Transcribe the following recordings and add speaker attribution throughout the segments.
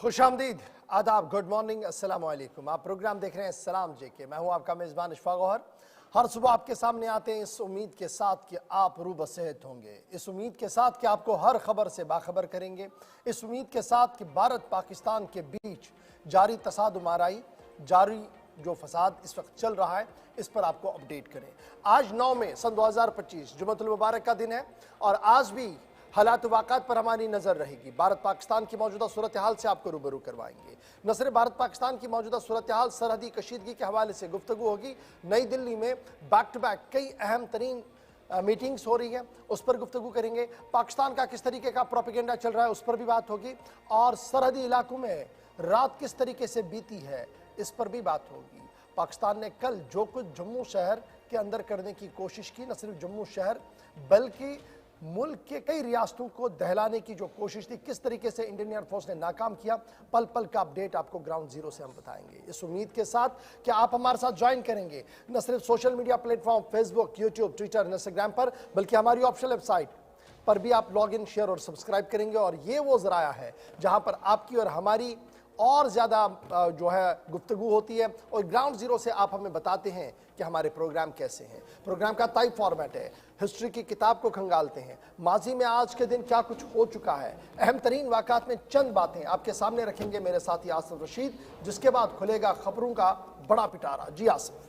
Speaker 1: खुशामदीद, आदाब, good morning, अस्सलाम वालेकुम। आप प्रोग्राम देख रहे हैं सलाम जेके। मैं हूं आपका मेज़बान इशफाक गौहर। हर सुबह आपके सामने आते हैं इस उम्मीद के साथ कि आप रूब सेहत होंगे, इस उम्मीद के साथ कि आपको हर खबर से बाखबर करेंगे, इस उम्मीद के साथ कि भारत पाकिस्तान के बीच जारी तसादुम आराई, जारी जो फसाद इस वक्त चल रहा है, इस पर आपको अपडेट करें। आज 9 मई सन 2025 जुमअतुल मुबारक का दिन है और आज भी हालात वाक़ात पर हमारी नज़र रहेगी। भारत पाकिस्तान की मौजूदा सूरत हाल से आपको रूबरू करवाएंगे। न सिर्फ भारत पाकिस्तान की मौजूदा सूरत हाल, सरहदी कशीदगी के हवाले से गुफ्तगू होगी। नई दिल्ली में बैक टू बैक कई अहम तरीन मीटिंग्स हो रही है, उस पर गुफ्तगू करेंगे। पाकिस्तान का किस तरीके का प्रोपेगेंडा चल रहा है, उस पर भी बात होगी। और सरहदी इलाकों में रात किस तरीके से बीती है, इस पर भी बात होगी। पाकिस्तान ने कल जो कुछ जम्मू शहर के अंदर करने की कोशिश की, न सिर्फ जम्मू शहर बल्कि मुल्क के कई रियासतों को दहलाने की जो कोशिश थी, किस तरीके से इंडियन एयरफोर्स ने नाकाम किया, पल पल का अपडेट आपको ग्राउंड जीरो से हम बताएंगे। इस उम्मीद के साथ कि आप हमारे साथ ज्वाइन करेंगे, न सिर्फ social media platform Facebook, YouTube, Twitter, Instagram पर, बल्कि हमारी ऑफिशियल वेबसाइट पर भी आप लॉग इन, शेयर और सब्सक्राइब करेंगे। और ये वो जराया है जहां पर आपकी और हमारी और ज़्यादा जो है गुफ्तगू होती है और ग्राउंड जीरो से आप हमें बताते हैं कि हमारे प्रोग्राम कैसे हैं। प्रोग्राम का तय फॉर्मेट है, हिस्ट्री की किताब को खंगालते हैं, माजी में आज के दिन क्या कुछ हो चुका है, अहम तरीन वाक़ात में चंद बातें आपके सामने रखेंगे मेरे साथी आसिफ रशीद, जिसके बाद खुलेगा खबरों का बड़ा पिटारा। जी आसिफ।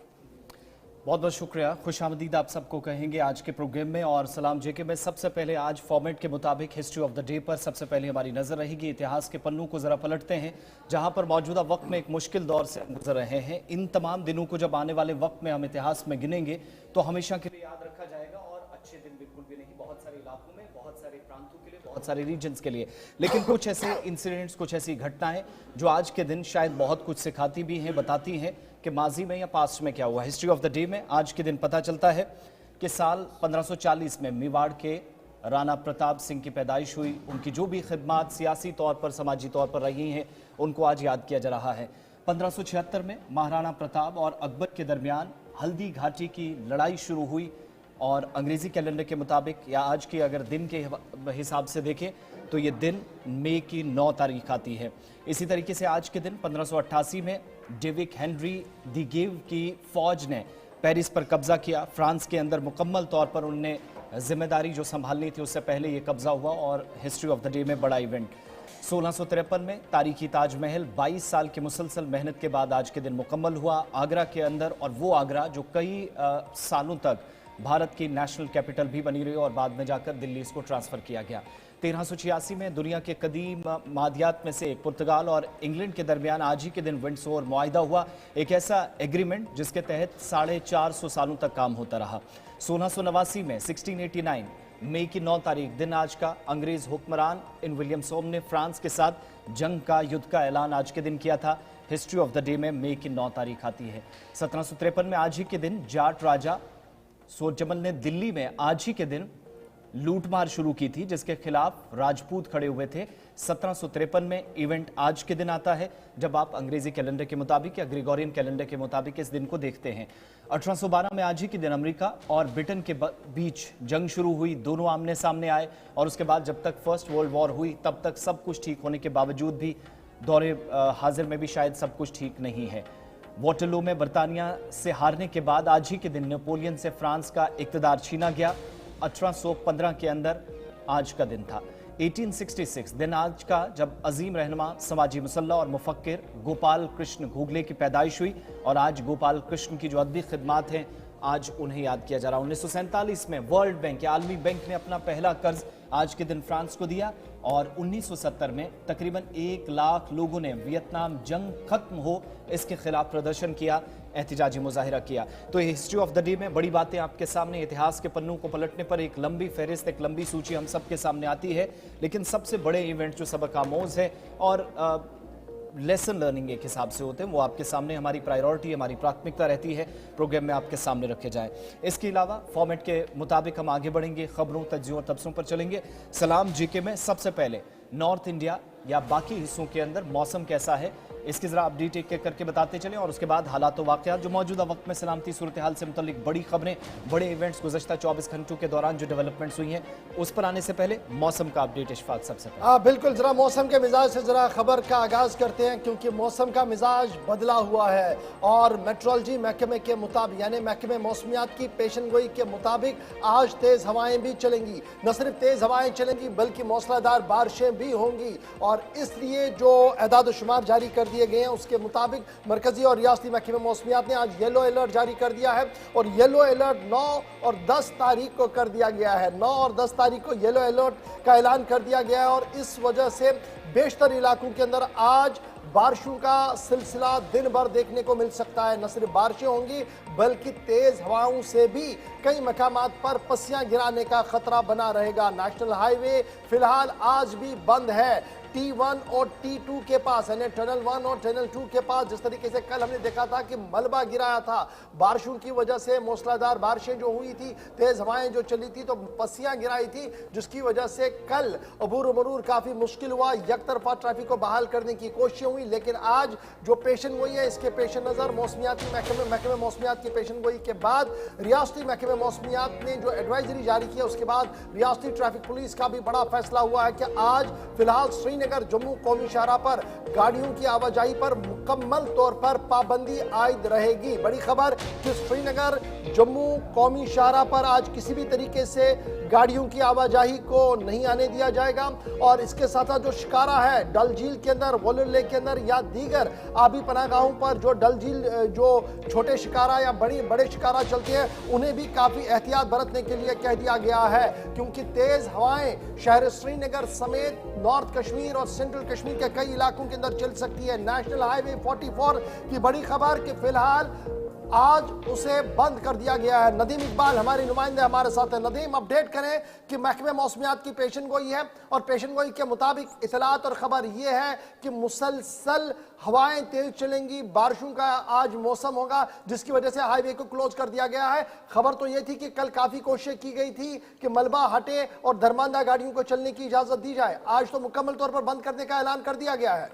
Speaker 2: बहुत बहुत शुक्रिया, खुश आमदीद आप सबको कहेंगे आज के प्रोग्राम में। और सलाम जेके में सबसे पहले आज फॉर्मेट के मुताबिक हिस्ट्री ऑफ द डे पर सबसे पहले हमारी नजर रहेगी। इतिहास के पन्नों को जरा पलटते हैं, जहां पर मौजूदा वक्त में एक मुश्किल दौर से गुजर रहे हैं। इन तमाम दिनों को जब आने वाले वक्त में हम इतिहास में गिनेंगे तो हमेशा के लिए याद रखा जाएगा। और अच्छे दिन बिल्कुल भी नहीं, बहुत सारे इलाकों में, बहुत सारे प्रांतों के लिए, बहुत सारे रीजन्स के लिए। लेकिन कुछ ऐसे इंसिडेंट्स, कुछ ऐसी घटनाएं जो आज के दिन शायद बहुत कुछ सिखाती भी हैं, बताती हैं कि माजी में या पास्ट में क्या हुआ। हिस्ट्री ऑफ द डे में आज के दिन पता चलता है कि साल 1540 में मेवाड़ के राणा प्रताप सिंह की पैदाइश हुई। उनकी जो भी खिदमात सियासी तौर पर, समाजी तौर पर रही हैं, उनको आज याद किया जा रहा है। 1576 में महाराणा प्रताप और अकबर के दरमियान हल्दी घाटी की लड़ाई शुरू हुई और अंग्रेजी कैलेंडर के मुताबिक या आज की अगर दिन के हिसाब से देखें तो ये दिन मई की 9 तारीख आती है। इसी तरीके से आज के दिन 1588 में डेविड हेनरी दी गेव की फौज ने पेरिस पर कब्जा किया। फ्रांस के अंदर मुकम्मल तौर पर उनने जिम्मेदारी जो संभालनी थी, उससे पहले ये कब्जा हुआ और हिस्ट्री ऑफ द डे में बड़ा इवेंट। 1653 में तारीखी ताजमहल 22 साल की मुसलसल मेहनत के बाद आज के दिन मुकम्मल हुआ आगरा के अंदर। और वो आगरा जो कई सालों तक भारत की नेशनल कैपिटल भी बनी रही और बाद में जाकर दिल्ली इसको ट्रांसफर किया गया। 1386 में दुनिया के कदीम मादियात में से एक पुर्तगाल और इंग्लैंड के दरमियान आज ही के दिन विंडसोर मुआहिदा हुआ, एक ऐसा एग्रीमेंट जिसके तहत 450 सालों तक काम होता रहा। 1689 में 1689 मई की 9 तारीख दिन आज का अंग्रेज हुक्मरान इन विलियम सोम ने फ्रांस के साथ जंग का, युद्ध का ऐलान आज के दिन किया था। हिस्ट्री ऑफ द डे में मई की 9 तारीख आती है। 1753 में आज ही के दिन जाट राजा सोरजमल ने दिल्ली में आज ही के दिन लूटमार शुरू की थी, जिसके खिलाफ राजपूत खड़े हुए थे। 1753 में इवेंट आज के दिन आता है जब आप अंग्रेजी कैलेंडर के मुताबिक या ग्रेगोरियन कैलेंडर के मुताबिक इस दिन को देखते हैं। 1812 में आज ही के दिन अमेरिका और ब्रिटेन के बीच जंग शुरू हुई, दोनों आमने सामने आए और उसके बाद जब तक फर्स्ट वर्ल्ड वॉर हुई तब तक सब कुछ ठीक होने के बावजूद भी दौरे हाजिर में भी शायद सब कुछ ठीक नहीं है। वॉटरलू में बरतानिया से हारने के बाद आज ही के दिन नेपोलियन से फ्रांस का इक़्तिदार छीना गया। 1815 के अंदर आज का दिन था। 1866 दिन आज का जब अजीम रहनुमा, समाजी मुसल्ला और मुफक्किर गोपाल कृष्ण गोखले की पैदाइश हुई और आज गोपाल कृष्ण की जो अदबी खिदमात हैं आज उन्हें याद किया जा रहा है। 1947 में वर्ल्ड बैंक या आलमी बैंक ने अपना पहला कर्ज आज के दिन फ्रांस को दिया और 1970 में तकरीबन 1 लाख लोगों ने वियतनाम जंग खत्म हो इसके खिलाफ प्रदर्शन किया, एहतिजाजी मुजाहिरा किया। तो ये हिस्ट्री ऑफ द डे में बड़ी बातें आपके सामने, इतिहास के पन्नों को पलटने पर एक लंबी फहरिस्त, एक लंबी सूची हम सबके सामने आती है। लेकिन सबसे बड़े इवेंट जो सबक आमोज है और लेसन लर्निंग एक हिसाब से होते हैं, वो आपके सामने हमारी प्रायोरिटी, हमारी प्राथमिकता रहती है प्रोग्राम में आपके सामने रखे जाएं। इसके अलावा फॉर्मेट के मुताबिक हम आगे बढ़ेंगे, खबरों, तज्जियों और तबसरों पर चलेंगे। सलाम जीके में सबसे पहले नॉर्थ इंडिया या बाकी हिस्सों के अंदर मौसम कैसा है इसकी जरा अपडेट एक एक करके बताते चलें और उसके बाद हालात व वाक़यात जो मौजूदा वक्त में सलामती सूरत हाल से मुतल्लिक बड़ी खबरें, बड़े इवेंट्स गुज़श्ता 24 घंटों के दौरान जो डेवलपमेंट्स हुई हैं उस पर आने से पहले मौसम का अपडेट इशफाक सबसे पहले।
Speaker 1: बिल्कुल, जरा मौसम के मिजाज से जरा खबर का आगाज करते हैं क्योंकि मौसम का मिजाज बदला हुआ है और मेट्रोलॉजी महकमे के मुताबिक यानी महकमे मौसमियात की पेशनगोई के मुताबिक आज तेज हवाएं भी चलेंगी। न सिर्फ तेज हवाएं चलेंगी बल्कि मौसलाधार बारिशें भी होंगी और इसलिए जो एदाद शुमार जारी कर दिए गए हैं उसके मुताबिक मरकजी और रियासती महकमे मौसमियात ने आज येलो अलर्ट जारी कर दिया है और येलो अलर्ट 9 और 10 तारीख को कर दिया गया है। 9 और 10 तारीख को येलो अलर्ट का ऐलान कर दिया गया है और इस वजह से बेशतर इलाकों के अंदर आज बारिशों का सिलसिला दिन भर देखने को मिल सकता है। न सिर्फ बारिशें होंगी बल्कि तेज हवाओं से भी कई मकामात पर पस्सियां गिराने का खतरा बना रहेगा। नेशनल हाईवे फिलहाल आज भी बंद है T1 और T2 के पास यानी टनल 1 और टनल 2 के पास। जिस तरीके से कल हमने देखा था कि मलबा गिराया था बारिशों की वजह से, मूसलाधार बारिशें जो हुई थी, तेज हवाएं जो चली थी तो पस्सियां गिराई थी जिसकी वजह से कल अबूर मरूर काफी मुश्किल हुआ। एक तरफा ट्रैफिक को बहाल करने की कोशिश हुई लेकिन आज जो पेशन गोई है इसके पेश नजर मौसमियाती महकमे मौसमियात की पेशन गोई के बाद रियासती महकमे मौसमियात ने जो एडवाइजरी जारी किया उसके बाद रियासती ट्रैफिक पुलिस का भी बड़ा फैसला हुआ है कि आज फिलहाल श्रीनगर जम्मू कौमी शाहराह पर गाड़ियों की आवाजाही पर मुकम्मल तौर पर पाबंदी आयद रहेगी। बड़ी खबर कि श्रीनगर जम्मू कौमी शाहराह पर आज किसी भी तरीके से गाड़ियों की आवाजाही को नहीं आने दिया जाएगा और इसके साथ साथ जो शिकारा है डल झील के अंदर, वोलर लेक के अंदर या दीगर आबी पनाहगाहों पर जो डल झील जो छोटे शिकारा या बड़े शिकारा चलते हैं उन्हें भी काफी एहतियात बरतने के लिए कह दिया गया है क्योंकि तेज हवाएं शहर श्रीनगर समेत नॉर्थ कश्मीर और सेंट्रल कश्मीर के कई इलाकों के अंदर चल सकती है। नेशनल हाईवे 44 की बड़ी खबर कि फिलहाल आज उसे बंद कर दिया गया है। नदीम इकबाल हमारे नुमाइंदे हमारे साथ है। नदीम, अपडेट करें कि महकमे मौसमियात की पेशन गोई है और पेशन गोई के मुताबिक इतलात और खबर यह है कि मुसलसल हवाएं तेज चलेंगी, बारिशों का आज मौसम होगा जिसकी वजह से हाईवे को क्लोज कर दिया गया है। खबर तो यह थी कि कल काफी कोशिश की गई थी कि मलबा हटे और दरमांदा गाड़ियों को चलने की इजाजत दी जाए, आज तो मुकम्मल तौर पर बंद करने का ऐलान कर दिया गया है।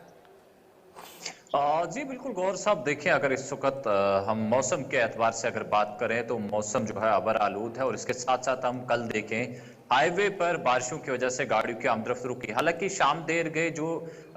Speaker 3: जी बिल्कुल गौर साहब, देखें अगर इस वक्त हम मौसम के एतबार से अगर बात करें तो मौसम जो है अबर आलूद है और इसके साथ साथ हम कल देखें हाईवे पर बारिशों की वजह से गाड़ियों की आमदरफ्त रुकी। हालांकि शाम देर गए जो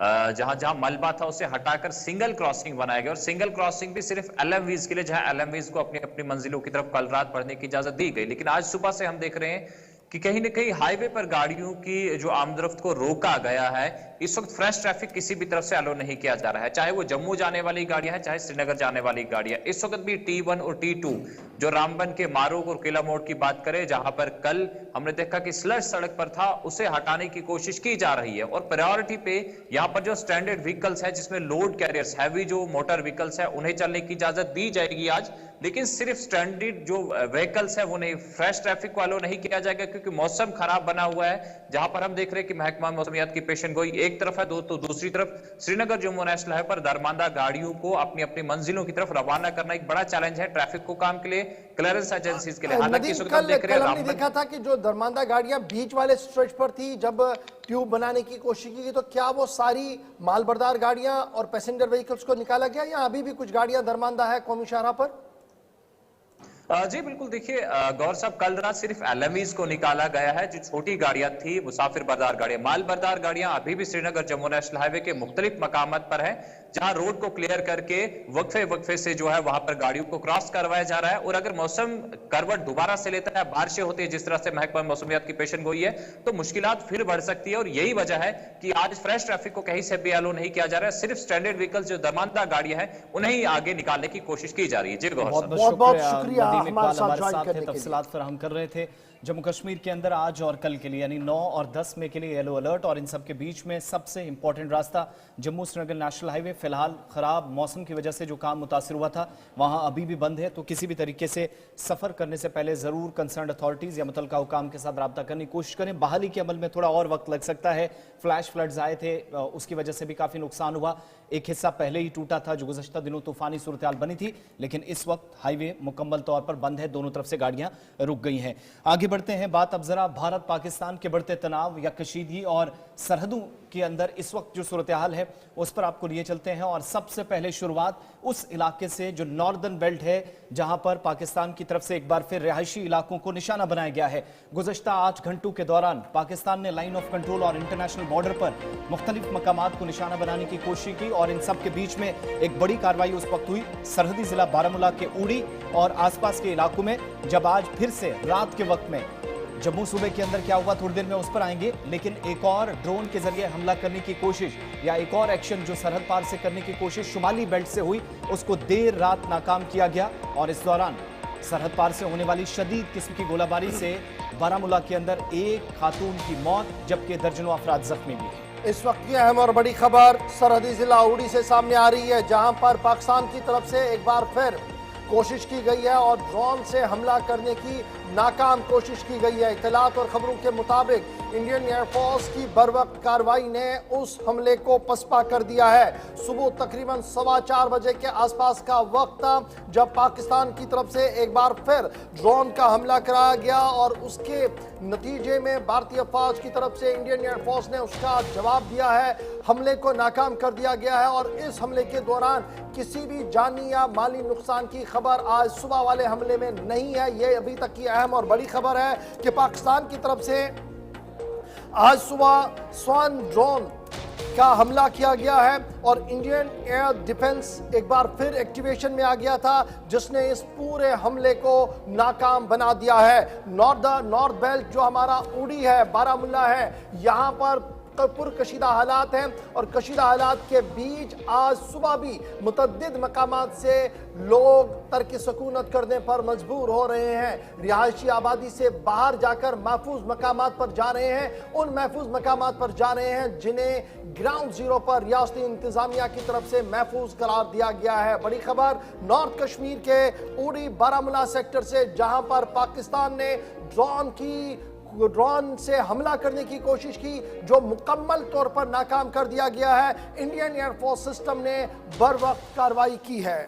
Speaker 3: जहां जहां मलबा था उसे हटाकर सिंगल क्रॉसिंग बनाया गया और सिंगल क्रॉसिंग भी सिर्फ LMVs के लिए, जहां LMVs को अपनी अपनी मंजिलों की तरफ कल रात बढ़ने की इजाजत दी गई। लेकिन आज सुबह से हम देख रहे हैं कि कहीं न कहीं हाईवे पर गाड़ियों की जो आमदरफ्त को रोका गया है। इस वक्त फ्रेश ट्रैफिक किसी भी तरफ से अलो नहीं किया जा रहा है, चाहे वो जम्मू जाने वाली गाड़ियां हैं चाहे श्रीनगर जाने वाली गाड़ियां। इस वक्त भी T1 और T2 जो रामबन के मारूक और किला मोड़ की बात करें जहां पर कल हमने देखा कि स्लश सड़क पर था उसे हटाने की कोशिश की जा रही है और प्रायोरिटी पे यहां पर जो स्टैंडर्ड व्हीकल्स है जिसमें लोड कैरियर्स हैवी जो मोटर व्हीकल्स है उन्हें चलने की इजाजत दी जाएगी आज। लेकिन सिर्फ स्टैंडर्ड जो व्हीकल्स है वो नहीं, फ्रेश ट्रैफिक को अलो नहीं किया जाएगा क्योंकि मौसम खराब बना हुआ है। जहां पर हम देख रहे हैं कि महकमा मौसमियात की पेशन गोई एक तरफ है तो दूसरी तरफ श्रीनगर जम्मू नेशनल हाईवे पर दरमांदा गाड़ियों को अपनी अपनी मंजिलों की तरफ रवाना करना एक बड़ा चैलेंज है ट्रैफिक को काम के लिए, क्लियरेंस एजेंसीज के लिए। हालांकि
Speaker 1: हमने देखा था कि जो दरमांदा गाड़ियां बीच वाले स्ट्रेच पर थी जब ट्यूब बनाने की कोशिश की गई तो क्या वो सारी मालबरदार गाड़ियां और पैसेंजर व्हीकल्स को निकाला गया या अभी भी कुछ गाड़ियां दरमांदा है कौमी शाहराह पर?
Speaker 3: जी बिल्कुल, देखिए गौर साहब कल रात सिर्फ LMVs को निकाला गया है जो छोटी गाड़ियां थी, मुसाफिर बरदार गाड़ियां। माल बरदार गाड़ियां अभी भी श्रीनगर जम्मू नेशनल हाईवे के मुख्तलिफ मकामात पर है जहां रोड को क्लियर करके वक्फे से जो है वहां पर गाड़ियों को क्रॉस करवाया जा रहा है। और अगर मौसम करवट दोबारा से लेता है, बारिशें होती है जिस तरह से महकमा मौसमियात की पेशन गोई है, तो मुश्किलात फिर बढ़ सकती है। और यही वजह है कि आज फ्रेश ट्रैफिक को कहीं से भी अलो नहीं किया जा रहा है, सिर्फ स्टैंडर्ड व्हीकल्स जो दरमांदा गाड़ियां हैं उन्हें ही आगे निकालने की कोशिश की जा रही है। जी गौर साहब,
Speaker 1: बहुत शुक्रिया
Speaker 2: हमारे साथ तफसीलात फराहम कर रहे थे। जम्मू कश्मीर के अंदर आज और कल के लिए यानी 9 और 10 मई के लिए येलो अलर्ट और इन सब के बीच में सबसे इंपॉर्टेंट रास्ता जम्मू श्रीनगर नेशनल हाईवे फिलहाल खराब मौसम की वजह से जो काम मुतासिर हुआ था वहां अभी भी बंद है। तो किसी भी तरीके से सफर करने से पहले जरूर कंसर्न अथॉरिटीज या मुतलका हुकाम के साथ रब्ता करने की कोशिश करें। बहाली के अमल में थोड़ा और वक्त लग सकता है, फ्लैश फ्लड्स आए थे उसकी वजह से भी काफी नुकसान हुआ। एक हिस्सा पहले ही टूटा था जो गुज़श्ता दिनों तूफानी सूरत हाल बनी थी, लेकिन इस वक्त हाईवे मुकम्मल तौर पर बंद है, दोनों तरफ से गाड़ियां रुक गई हैं। आगे बढ़ते हैं, बात अब जरा भारत पाकिस्तान के बढ़ते तनाव या कशीदगी और सरहदों के अंदर इस वक्त जो सूरत हाल है उस पर आपको लिए चलते हैं। और सबसे पहले शुरुआत उस इलाके से जो नॉर्दर्न बेल्ट है, जहां पर पाकिस्तान की तरफ से एक बार फिर रिहायशी इलाकों को निशाना बनाया गया है। गुज़श्ता 8 घंटों के दौरान पाकिस्तान ने लाइन ऑफ कंट्रोल और इंटरनेशनल बॉर्डर पर मुख्तलिफ मकामात को निशाना बनाने की कोशिश की और इन सब के बीच में एक बड़ी कार्रवाई उस वक्त हुई सरहदी जिला बारामूला के उड़ी और आसपास के इलाकों में, जब आज फिर से रात के वक्त में जम्मू सूबे के अंदर क्या हुआ थोड़ी देर में उस पर आएंगे। लेकिन एक और ड्रोन के जरिए हमला करने की कोशिश या एक और एक्शन जो सरहद पार से करने की कोशिश शुमाली बेल्ट से हुई, उसको देर रात नाकाम किया गया और इस दौरान सरहद पार से होने वाली शदीद किस्म की गोलाबारी से बारामूला के अंदर एक खातून की मौत जबकि दर्जनों अफराद जख्मी भी हैं।
Speaker 1: इस वक्त की अहम और बड़ी खबर सरहदी जिला उड़ी से सामने आ रही है, जहां पर पाकिस्तान की तरफ से एक बार फिर कोशिश की गई है और ड्रोन से हमला करने की नाकाम कोशिश की गई है। इत्तलात और खबरों के मुताबिक इंडियन एयरफोर्स की बरवक्त कार्रवाई ने उस हमले को पसपा कर दिया है। सुबह तकरीबन 4:15 बजे के आसपास का वक्त था जब पाकिस्तान की तरफ से एक बार फिर ड्रोन का हमला कराया गया और उसके नतीजे में भारतीय फौज की तरफ से इंडियन एयरफोर्स ने उसका जवाब दिया है। हमले को नाकाम कर दिया गया है और इस हमले के दौरान किसी भी जानी या माली नुकसान की खबर आज सुबह वाले हमले में नहीं है। ये अभी तक की अहम और बड़ी खबर है कि पाकिस्तान की तरफ से आज सुबह स्वान ड्रोन का हमला किया गया है और इंडियन एयर डिफेंस एक बार फिर एक्टिवेशन में आ गया था, जिसने इस पूरे हमले को नाकाम बना दिया है। नॉर्थ बेल्ट जो हमारा उड़ी है, बारामूला है, यहां पर पुरकशीदा हालात हैं और कशीदा हालात के बीच आज सुबह भी मुतद्दिद मकामात से लोग तर्क सकूनत करने पर मजबूर हो रहे हैं। रिहायशी आबादी से बाहर जाकर महफूज मकामात पर जा रहे हैं, उन महफूज मकामात पर जा रहे हैं जिन्हें ग्राउंड जीरो पर रियासती इंतजामिया की तरफ से महफूज करार दिया गया है। बड़ी खबर नॉर्थ कश्मीर के उड़ी बारामूला सेक्टर से, जहां पर पाकिस्तान ने ड्रोन से हमला करने की कोशिश की जो मुकम्मल तौर पर नाकाम कर दिया गया है। इंडियन एयरफोर्स सिस्टम ने बरवक्त कार्रवाई की है।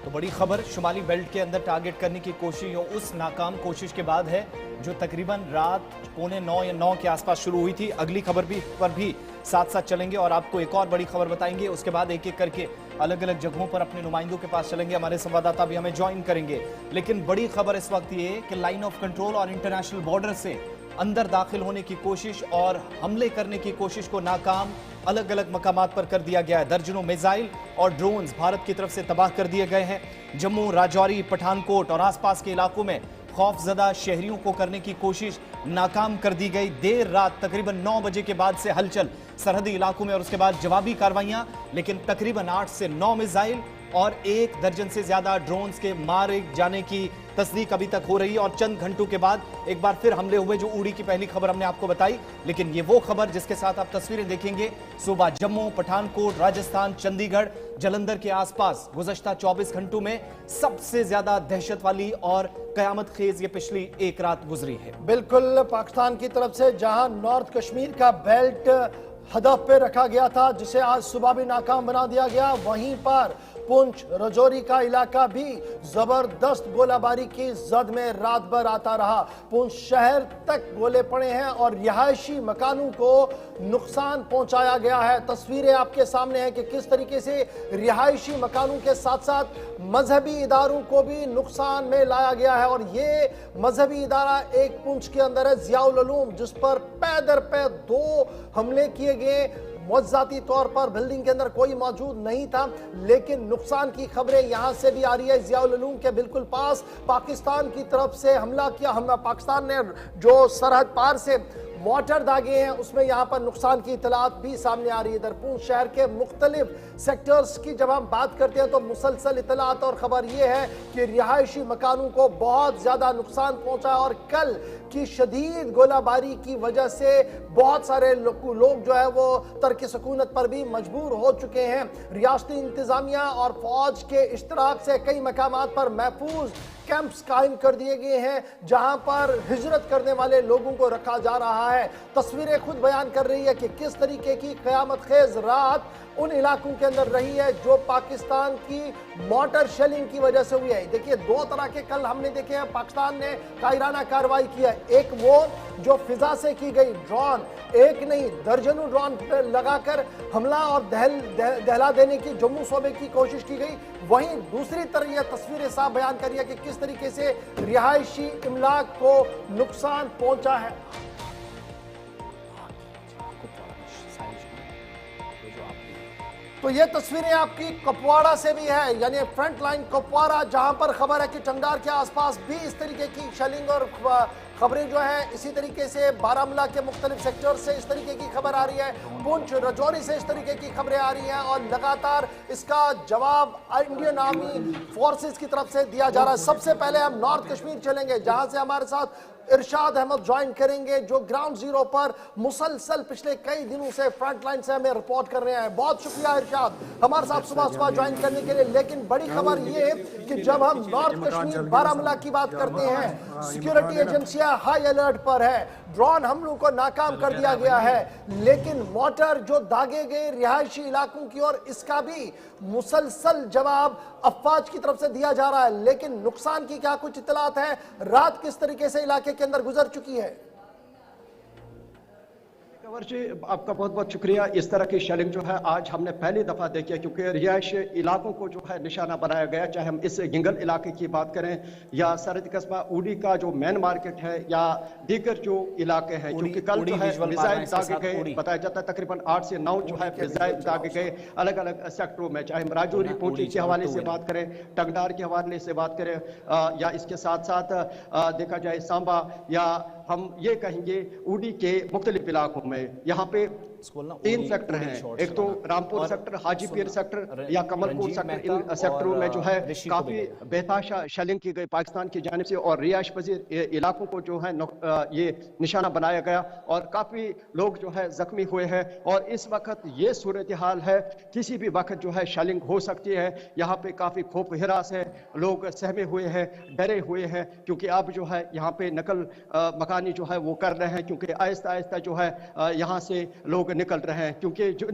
Speaker 2: तो बड़ी खबर शुमाली बेल्ट के अंदर टारगेट करने की कोशिश उस नाकाम कोशिश के बाद है जो तकरीबन रात 8:45 या 9 के आसपास शुरू हुई थी। अगली खबर पर भी साथ साथ चलेंगे और आपको एक और बड़ी खबर बताएंगे। उसके बाद एक एक करके अलग अलग जगहों पर अपने नुमाइंदों के पास चलेंगे, हमारे संवाददाता भी हमें ज्वाइन करेंगे। लेकिन बड़ी खबर इस वक्त ये कि लाइन ऑफ कंट्रोल और इंटरनेशनल बॉर्डर से अंदर दाखिल होने की कोशिश और हमले करने की कोशिश को नाकाम अलग अलग मकामात पर कर दिया गया है। दर्जनों मिसाइल और ड्रोन्स भारत की तरफ से तबाह कर दिए गए हैं। जम्मू, राजौरी, पठानकोट और आसपास के इलाकों में खौफजदा शहरियों को करने की कोशिश नाकाम कर दी गई। देर रात तकरीबन 9 बजे के बाद से हलचल सरहदी इलाकों में और उसके बाद जवाबी कार्रवाइयां, लेकिन तकरीबन 8 से 9 मिसाइल और 1 दर्जन से ज्यादा ड्रोन्स के मारे जाने की तस्दीक अभी तक हो रही है। और चंद घंटों के बाद एक बार फिर हमले हुए, जो उड़ी की पहली खबर हमने आपको बताई। लेकिन ये वो खबर जिसके साथ आप तस्वीरें देखेंगे। सुबह जम्मू, पठानकोट, राजस्थान, चंडीगढ़, जलंधर के आसपास गुज़श्ता 24 घंटों में सबसे ज्यादा दहशत वाली और कयामत खेज ये पिछली एक रात गुजरी है।
Speaker 1: बिल्कुल पाकिस्तान की तरफ से जहां नॉर्थ कश्मीर का बेल्ट हदफ पे रखा गया था, जिसे आज सुबह भी नाकाम बना दिया गया, वहीं पर पुंछ, राजौरी का इलाका भी जबरदस्त गोलाबारी की जद में रात भर आता रहा। पुंछ शहर तक गोले पड़े हैं और रिहायशी मकानों को नुकसान पहुंचाया गया है। तस्वीरें आपके सामने हैं कि किस तरीके से रिहायशी मकानों के साथ साथ मजहबी इदारों को भी नुकसान में लाया गया है। और ये मजहबी इदारा एक पुंछ के अंदर है, ज़ियाउल उलूम, जिस पर पैदर पे 2 हमले किए गए। मुआवजाती तौर पर बिल्डिंग के अंदर कोई मौजूद नहीं था, लेकिन नुकसान की खबरें यहां से भी आ रही है। ज़ियाउल उलूम के बिल्कुल पास पाकिस्तान की तरफ से हमला किया। पाकिस्तान ने जो सरहद पार से वाटर दागे हैं, उसमें यहां पर नुकसान की इतलात भी सामने आ रही है। इधर पुंछ शहर के मुख्तलिफ सेक्टर्स की जब हम बात करते हैं तो मुसलसल इतलात और खबर यह है कि रिहायशी मकानों को बहुत ज्यादा नुकसान पहुंचा और कल की शदीद गोलाबारी की वजह से बहुत सारे लोग जो है वो तर्क सकूनत पर भी मजबूर हो चुके हैं। रियासती इंतजामिया और फौज के इश्तराक से कई मकामात पर महफूज कैंप्स कायम कर दिए गए हैं, जहां पर हिजरत करने वाले लोगों को रखा जा रहा है। तस्वीरें खुद बयान कर रही है कि किस तरीके की कयामत खेज रात उन इलाकों के अंदर रही है जो पाकिस्तान की मॉर्टर शेलिंग की वजह से हुई है। देखिए, दो तरह के कल हमने देखे हैं पाकिस्तान ने कायराना कार्रवाई की है। एक वो जो फिजा से की गई ड्रोन, एक नहीं दर्जनों ड्रोन लगाकर हमला और दहला देने की जम्मू सूबे की कोशिश की गई। वहीं दूसरी तरफ यह तस्वीरें साफ बयान कर रही है कि किस तरीके से रिहायशी इमलाक को नुकसान पहुंचा है। तो ये तस्वीरें आपकी कुपवाड़ा से भी है, यानी फ्रंट लाइन कुपवाड़ा, जहां पर खबर है कि चंगार के आसपास भी इस तरीके की शेलिंग और खबरें जो है इसी तरीके से बारामूला के मुख्तलिफ सेक्टर से इस तरीके की खबर आ रही है, पुंछ राजौरी से इस तरीके की खबरें आ रही हैं और लगातार इसका जवाब इंडियन आर्मी फोर्सेस की तरफ से दिया जा रहा है। सबसे पहले हम नॉर्थ कश्मीर चलेंगे, जहां से हमारे साथ इरशाद अहमद ज्वाइन करेंगे, जो ग्राउंड जीरो पर मुसलसल पिछले कई दिनों से फ्रंट लाइन से हमें रिपोर्ट कर रहे हैं। बहुत शुक्रिया इरशाद हमारे साथ सुबह ज्वाइन करने के लिए। लेकिन बड़ी खबर ये कि जब हम नॉर्थ कश्मीर बारामूला की बात करते हैं, सिक्योरिटी एजेंसियां हाई अलर्ट पर है, ड्रोन हमलों को नाकाम कर दिया गया है, लेकिन मोटर जो दागे गए रिहायशी इलाकों की ओर, इसका भी मुसलसल जवाब अफवाज की तरफ से दिया जा रहा है। लेकिन नुकसान की क्या कुछ इतलात है? रात किस तरीके से इलाके के अंदर गुजर चुकी है?
Speaker 4: जी, आपका बहुत बहुत शुक्रिया। इस तरह की शेलिंग जो है आज हमने पहली दफा देखी है, क्योंकि रिहायशी इलाकों को जो है निशाना बनाया गया, चाहे हम इस गिंगल इलाके की बात करें या सरहदी कस्बा उड़ी का जो मेन मार्केट है या दीगर जो इलाके हैं, क्योंकि कल जो है मिसाइल दागे गए, बताया जाता है तकरीबन 8 से 9 जो है मिसाइल दागे गए अलग अलग सेक्टरों में, चाहे हम राजौरी पुंछ के हवाले से बात करें, टंगडार के हवाले से बात करें, या इसके साथ साथ देखा जाए सांबा या हम ये कहेंगे उड़ी के मुख्तलिफ इलाकों में। यहाँ पे 3 सेक्टर हैं, एक तो रामपुर सेक्टर, हाजीपीर सेक्टर या कमलपुर सेक्टर। इन सेक्टरों में जो है काफी बेताशा शेलिंग की गई पाकिस्तान की जानिब से और रिहायश पजीर इलाकों को जो है ये निशाना बनाया गया और काफी लोग जो है जख्मी हुए हैं। और इस वक्त ये सूरत हाल है, किसी भी वक्त जो है शेलिंग हो सकती है। यहाँ पे काफी खौफ हिरास है, लोग सहमे हुए हैं, डरे हुए हैं, क्योंकि अब जो है यहाँ पे नकल मकानी जो है वो कर रहे हैं, क्योंकि आहिस्ता आहिस्ता जो है यहाँ से लोग निकल रहे हैं, क्योंकि जो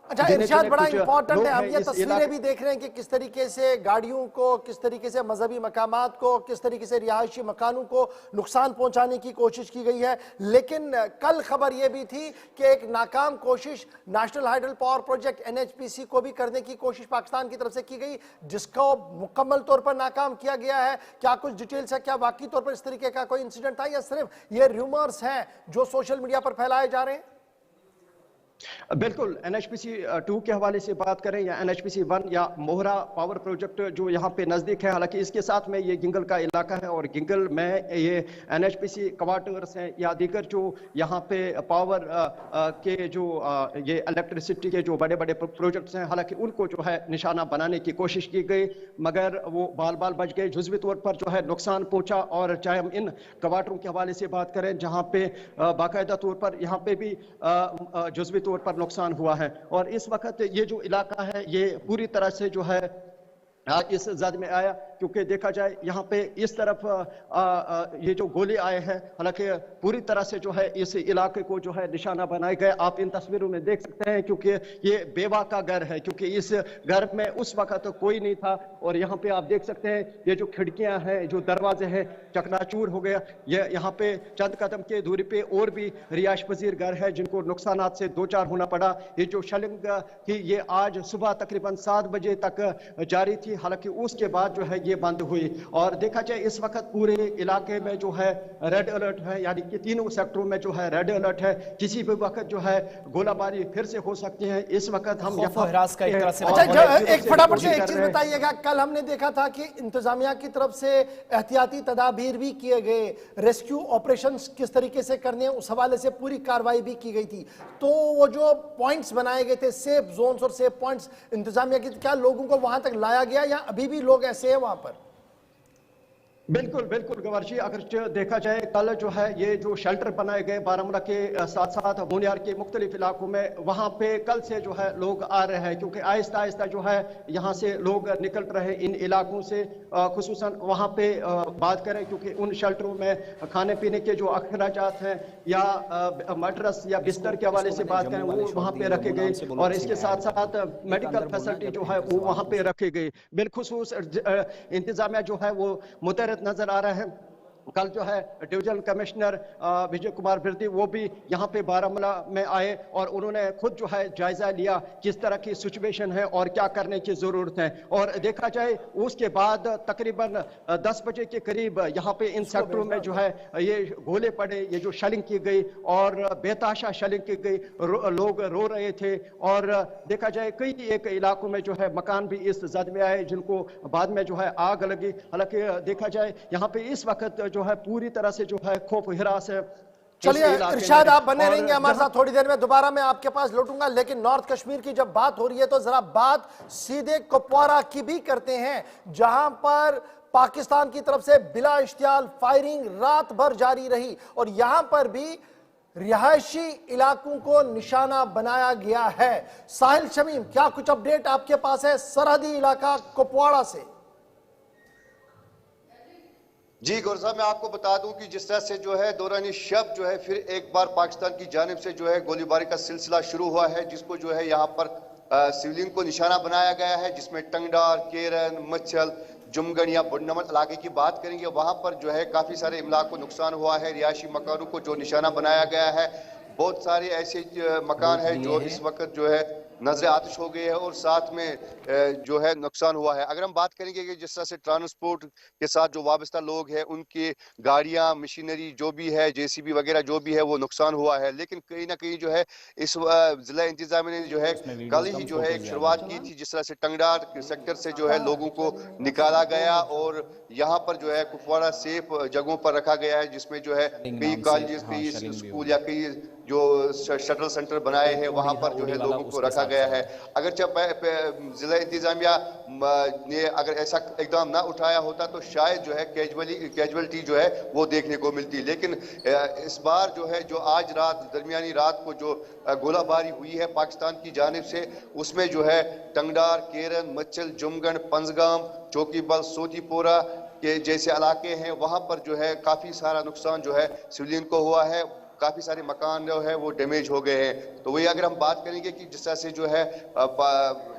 Speaker 1: अच्छा इरशाद, बड़ा इंपॉर्टेंट है, हम ये तस्वीरें भी देख रहे हैं कि किस तरीके से गाड़ियों को, किस तरीके से मजहबी मकामात को, किस तरीके से रिहायशी मकानों को नुकसान पहुंचाने की कोशिश की गई है। लेकिन कल खबर यह भी थी कि एक नाकाम कोशिश national hydel power project NHPC को भी करने की कोशिश पाकिस्तान की तरफ से की गई, जिसको मुकम्मल तौर पर नाकाम किया गया है। क्या कुछ डिटेल्स है? क्या वाकई तौर पर इस तरीके का कोई इंसिडेंट था या सिर्फ ये रूमर्स हैं जो सोशल मीडिया पर फैलाए जा रहे हैं?
Speaker 4: बिल्कुल, NHPC 2 के हवाले से बात करें या NHPC 1 या मोहरा पावर प्रोजेक्ट जो यहाँ पे नज़दीक है, हालांकि इसके साथ में ये गिंगल का इलाका है और गिंगल में ये NHPC क्वार्टर्स हैं या दीगर जो यहाँ पे पावर के जो ये इलेक्ट्रिसिटी के जो बड़े बड़े प्रोजेक्ट्स हैं, हालांकि उनको जो है निशाना बनाने की कोशिश की गई, मगर वो बाल बाल बच गए। जुज़वी तौर पर जो है नुकसान पहुँचा। और चाहे हम इन क्वार्टरों के हवाले से बात करें जहाँ पे बाकायदा तौर पर यहाँ पे भी जुज़वी तौर पर नुकसान हुआ है। और इस वक्त ये जो इलाका है ये पूरी तरह से जो है इस जद में आया, क्योंकि देखा जाए यहाँ पे इस तरफ ये जो गोले आए हैं, हालांकि पूरी तरह से जो है इस इलाके को जो है निशाना बनाए गए। आप इन तस्वीरों में देख सकते हैं, क्योंकि ये बेवा का घर है, क्योंकि इस घर में उस वक्त तो कोई नहीं था। और यहाँ पे आप देख सकते हैं ये जो खिड़कियां हैं, जो दरवाजे हैं, चकनाचूर हो गया। ये यहाँ पे चंद कदम के दूरी पे और भी रिहायश पजीर घर है जिनको नुकसान से दो चार होना पड़ा। ये जो शेलिंग थी ये आज सुबह तकरीबन 7 बजे तक जारी थी, हालांकि उसके बाद जो है ये बंद हुई। और देखा जाए इस वक्त पूरे इलाके में जो है रेड अलर्ट है, यानी कि तीनों सेक्टरों में जो है रेड अलर्ट है। किसी भी वक्त जो है गोलाबारी फिर से हो सकती है। इस वक्त हम
Speaker 2: एक
Speaker 1: फटाफट से एक चीज बताइएगा, कल हमने देखा था कि इंतजामिया की तरफ से एहतियाती तदाबीर भी किए गए, रेस्क्यू ऑपरेशंस किस तरीके से करने हैं उस हवाले से पूरी कार्रवाई भी की गई थी। तो वो जो पॉइंट्स बनाए गए थे, सेफ जोन्स और सेफ पॉइंट्स इंतजामिया की, क्या लोगों को वहां तक लाया गया या अभी भी लोग ऐसे हैं वहां पर?
Speaker 4: बिल्कुल बिल्कुल गवर जी, अगर देखा जाए कल जो है ये जो शेल्टर बनाए गए बारामूला के साथ साथ मुनियार के मुख्तलिफ इलाकों में, वहाँ पे कल से जो है लोग आ रहे हैं, क्योंकि आहिस्ता आहिस्ता जो है यहाँ से लोग निकल रहे इन इलाकों से। खुसूसन वहाँ पे बात करें, क्योंकि उन शेल्टरों में खाने पीने के जो अखराजात हैं या मटरस या बिस्तर के हवाले से
Speaker 2: मैंने
Speaker 4: बात करें
Speaker 2: जम्मू वाले
Speaker 4: वो
Speaker 2: शॉट
Speaker 4: वहाँ
Speaker 2: दिए,
Speaker 4: पे रखे
Speaker 2: जम्मू
Speaker 4: गए,
Speaker 2: नाम से बोलो
Speaker 4: और
Speaker 2: किसी
Speaker 4: इसके
Speaker 2: ने
Speaker 4: साथ साथ
Speaker 2: एक
Speaker 4: मेडिकल
Speaker 2: अंदर बोलना
Speaker 4: फैसिलिटी
Speaker 2: क्या
Speaker 4: जो
Speaker 2: फिर
Speaker 4: है
Speaker 2: एक
Speaker 4: वो
Speaker 2: सवाल
Speaker 4: वहाँ पे रखी गई। बिलखुसूस इंतजामिया जो है वो मुतहरत नजर आ रहे हैं। कल जो है डिवीजन कमिश्नर विजय कुमार बिरदी वो भी यहाँ पे बारामूला में आए और उन्होंने खुद जो है जायजा लिया किस तरह की सिचुएशन है और क्या करने की जरूरत है। और देखा जाए उसके बाद तकरीबन 10 बजे के करीब यहाँ पे इन सेक्टरों में जो है ये गोले पड़े, ये जो शेलिंग की गई और बेताशा शेलिंग की गई, लोग रो रहे थे। और देखा जाए कई एक इलाकों में जो है मकान भी इस जद में आए जिनको बाद में जो है आग लगी। हालांकि देखा जाए यहाँ पे इस वक्त जो है पूरी तरह से जो है खौफ हिरास है इस
Speaker 1: चलिए
Speaker 4: इलाके
Speaker 1: इरशाद,
Speaker 4: में।
Speaker 1: आप बने
Speaker 4: और
Speaker 1: रहेंगे हमारे
Speaker 4: जहां
Speaker 1: साथ, थोड़ी देर में दोबारा मैं आपके पास लौटूंगा। लेकिन नॉर्थ कश्मीर की जब बात हो रही है तो जरा बात सीधे कुपवारा की भी करते हैं, जहां पर पाकिस्तान की तरफ से बिला इश्तियाल फायरिंग रात भर जारी रही और यहां पर भी रिहायशी इलाकों को निशाना बनाया गया है। साहिल शमीम, क्या कुछ अपडेट आपके पास है सरहदी इलाका कुपवाड़ा से?
Speaker 5: जी गौर साहब, मैं आपको बता दूं कि जिस तरह से जो है दौरान शब जो है फिर एक बार पाकिस्तान की जानिब से जो है गोलीबारी का सिलसिला शुरू हुआ है, जिसको जो है यहाँ पर सिविलियन को निशाना बनाया गया है, जिसमें टंगडार, केरन, मच्छल, जुमगन या बुडनमत इलाके की बात करेंगे, वहां पर जो है काफी सारे इमलाक को नुकसान हुआ है। रिहायशी मकानों को जो निशाना बनाया गया है, बहुत सारे ऐसे मकान है जो इस वक्त जो है नजर आतिश हो गए हैं और साथ में जो है नुकसान हुआ है। अगर हम बात करेंगे कि जिस तरह से ट्रांसपोर्ट के साथ जो वाबस्ता लोग हैं, उनकी गाड़ियां, मशीनरी जो भी है, जेसीबी वगैरह जो भी है, वो नुकसान हुआ है। लेकिन कहीं ना कहीं जो है इस जिला इंतजामिया ने जो है
Speaker 2: उसमें
Speaker 5: कल
Speaker 2: वीडियोस
Speaker 5: ही
Speaker 2: कम,
Speaker 5: जो है एक
Speaker 2: फोटोज
Speaker 5: शुरुआत
Speaker 2: ज्यादा।
Speaker 5: की थी, जिस तरह से टंगडार सेक्टर से जो है लोगों को निकाला गया और यहाँ पर जो है कुपवाड़ा सेफ जगहों पर रखा गया है, जिसमें जो है
Speaker 2: शेलिंग
Speaker 5: कई
Speaker 2: नाम से,
Speaker 5: कॉलेजेस,
Speaker 2: हाँ
Speaker 5: कई
Speaker 2: शेलिंग भी
Speaker 5: स्कूल
Speaker 2: हुई।
Speaker 5: या कई जो शटल सेंटर बनाए हैं, वहां पर जो
Speaker 2: ओडी
Speaker 5: है
Speaker 2: वाला
Speaker 5: लोगों को
Speaker 2: उसके
Speaker 5: रखा
Speaker 2: साथ
Speaker 5: गया है।
Speaker 2: साथ
Speaker 5: अगर जब जिला इंतजामिया ने अगर ऐसा इकदाम ना उठाया होता तो शायद जो है कैजुअलिटी जो है वो देखने को मिलती। लेकिन इस बार जो है जो आज रात दरमियानी रात को जो गोलाबारी हुई है पाकिस्तान की जानिब से, उसमें जो है टंगडार, केरन, मच्छल, जुमगन, पंजगाम, चौकीबल, सोतीपोरा के जैसे इलाके हैं, वहां पर जो है काफी सारा नुकसान जो है सिविलियन को हुआ है। काफी सारे मकान जो है वो डैमेज हो गए हैं। तो वही अगर हम बात करेंगे कि जिस तरह से जो है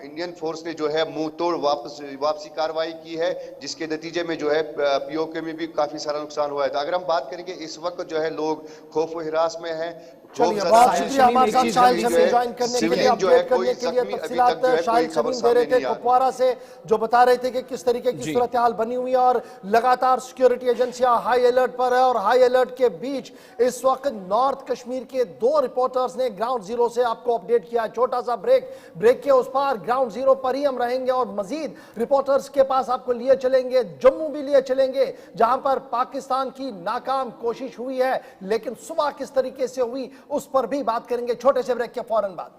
Speaker 5: इंडियन फोर्स ने जो है मुंह तोड़ वापसी कार्रवाई की है, जिसके नतीजे में जो है पीओके में भी काफी सारा नुकसान हुआ है। तो अगर हम बात करेंगे इस वक्त जो है लोग खौफ व हिरास में हैं।
Speaker 1: चलिए, बहुत शुक्रिया हमारे साथ शाहिल शमीम ज्वाइन करने के लिए,
Speaker 5: सिविलियन जो है
Speaker 1: अपडेट करने
Speaker 5: कोई
Speaker 1: के लिए।
Speaker 5: जख्मी अभी तक
Speaker 1: तफसीलात
Speaker 5: जो है
Speaker 1: शाहिल
Speaker 5: कोई खबर
Speaker 1: शमीम दे रहे
Speaker 5: सामने
Speaker 1: थे
Speaker 5: नहीं आ रही।
Speaker 1: कुपवारा से, जो बता रहे थे कि किस तरीके की
Speaker 2: जी।
Speaker 1: सूरत हाल बनी हुई है और लगातार सिक्योरिटी एजेंसियां हाई अलर्ट पर है। और हाई अलर्ट के बीच इस वक्त नॉर्थ कश्मीर के 2 रिपोर्टर्स ने ग्राउंड जीरो से आपको अपडेट किया। छोटा सा ब्रेक के उस पार ग्राउंड जीरो पर ही हम रहेंगे और मजीद रिपोर्टर्स के पास आपको लिए चलेंगे, जम्मू भी लिए चलेंगे, जहां पर पाकिस्तान की नाकाम कोशिश हुई है, लेकिन सुबह किस तरीके से हुई उस पर भी बात करेंगे छोटे से ब्रेक के फौरन बाद।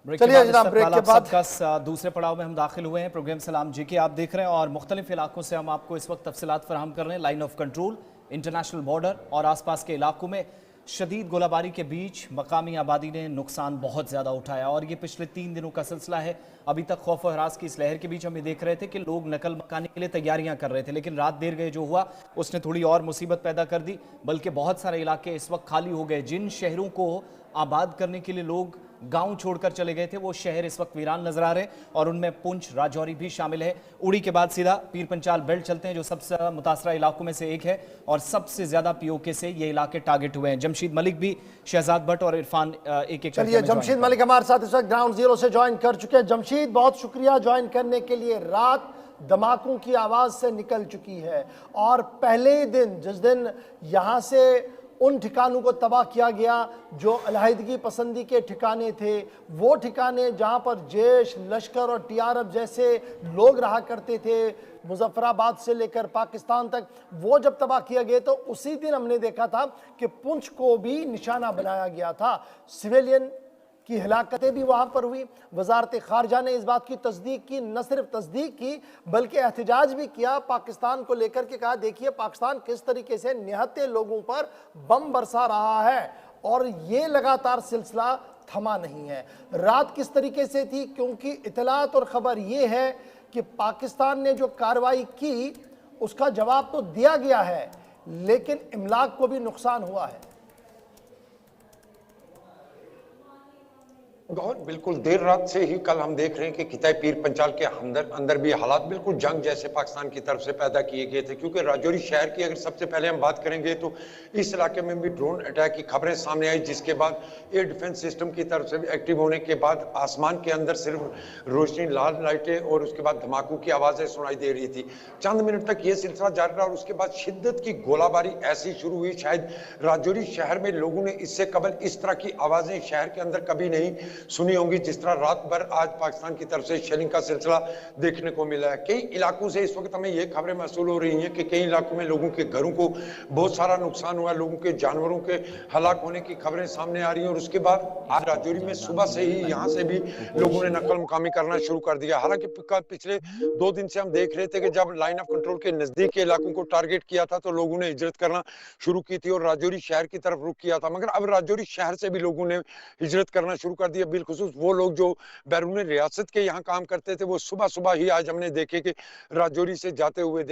Speaker 2: ब्रेक के
Speaker 1: चलिए
Speaker 2: बाद
Speaker 1: जनाब,
Speaker 2: इस
Speaker 1: ब्रेक
Speaker 2: वक्त
Speaker 1: के बाद
Speaker 2: सबका दूसरे पड़ाव में हम दाखिल हुए हैं। प्रोग्राम सलाम जी के आप देख रहे हैं और मुख्तलिफ इलाकों से हम आपको इस वक्त तफसीलात फराहम कर रहे हैं। Line of control, international border और आसपास के इलाकों में शदीद गोलाबारी के बीच मकामी आबादी ने नुकसान बहुत ज़्यादा उठाया और ये पिछले 3 दिनों का सिलसिला है। अभी तक खौफ और हरास की इस लहर के बीच हम ये देख रहे थे कि लोग नकल मकानी के लिए तैयारियां कर रहे थे, लेकिन रात देर गए जो हुआ उसने थोड़ी और मुसीबत पैदा कर दी। बल्कि बहुत सारे इलाके इस वक्त खाली हो गए। जिन शहरों को आबाद करने के लिए लोग गांव छोड़कर चले गए थे वो शहर इस वक्त वीरान नजर आ रहे हैं और उनमें पुंछ, राजौरी भी शामिल है। उड़ी के बाद सीधा पीर पंचाल बेल्ट चलते हैं जो सबसे मुतासरा इलाकों में से एक है और सबसे ज्यादा पीओके से ये इलाके टारगेट हुए हैं। जमशीद मलिक भी, शहजाद भट्ट और इरफान एक
Speaker 1: चलिए जमशीद मलिक हमारे साथ इस वक्त ग्राउंड जीरो से ज्वाइन कर चुके हैं। जमशीद, बहुत शुक्रिया ज्वाइन करने के लिए। रात धमाकों की आवाज से निकल चुकी है और पहले दिन जिस दिन यहां से उन ठिकानों को तबाह किया गया जो अलहदगी पसंदी के ठिकाने थे, वो ठिकाने जहां पर जैश, लश्कर और टीआरएफ जैसे लोग रहा करते थे, मुजफ्फराबाद से लेकर पाकिस्तान तक, वो जब तबाह किया गया तो उसी दिन हमने देखा था कि पुंछ को भी निशाना बनाया गया था। सिविलियन की हिलाकतें भी वहाँ पर हुई। वजारत खारजा ने इस बात की तस्दीक की, न सिर्फ तस्दीक की बल्कि एहतजाज भी किया पाकिस्तान को लेकर के। कहा देखिए पाकिस्तान किस तरीके से निहत्ते लोगों पर बम बरसा रहा है और ये लगातार सिलसिला थमा नहीं है। रात किस तरीके से थी, क्योंकि इतलात और ख़बर ये है कि पाकिस्तान ने जो कार्रवाई की उसका जवाब तो दिया गया है लेकिन इमलाक को भी नुकसान हुआ है।
Speaker 6: गौर, बिल्कुल देर रात से ही कल हम देख रहे हैं कि किताई पीर पंचाल के अंदर भी हालात बिल्कुल जंग जैसे पाकिस्तान की तरफ से पैदा किए गए थे। क्योंकि राजौरी शहर की अगर सबसे पहले हम बात करेंगे तो इस इलाके में भी ड्रोन अटैक की खबरें सामने आई, जिसके बाद एयर डिफेंस सिस्टम की तरफ से भी एक्टिव होने के बाद आसमान के अंदर सिर्फ रोशनी, लाल लाइटें और उसके बाद धमाकों की आवाजें सुनाई दे रही थी। चंद मिनट तक ये सिलसिला जारी रहा और उसके बाद शिद्दत की गोलाबारी ऐसी शुरू हुई, शायद राजौरी शहर में लोगों ने इससे कबल इस तरह की आवाजें शहर के अंदर कभी नहीं सुनी होंगी जिस तरह रात भर आज पाकिस्तान की तरफ से शेलिंग का सिलसिला देखने को मिला है। कई इलाकों से इस वक्त हमें ये खबरें मौसूल हो रही हैं कि कई इलाकों में लोगों के घरों को बहुत सारा नुकसान हुआ, लोगों के जानवरों के हलाक होने की खबरें सामने आ रही हैं। और उसके बाद आज राजौरी में सुबह से ही यहाँ से भी लोगों ने नकल मुकामी करना शुरू कर दिया। हालांकि पिछले 2 दिन से हम देख रहे थे कि जब लाइन ऑफ कंट्रोल के नजदीक के इलाकों को टारगेट किया था तो लोगों ने हिजरत करना शुरू की थी और राजौरी शहर की तरफ रुख किया था, मगर अब राजौरी शहर से भी लोगों ने हिजरत करना शुरू कर दिया। बिलखुसूस वो लोग जो बैरून रियासत के यहाँ काम करते थे वो सुबह सुबह ही आज हमने देखे कि राजौरी से जाते हुए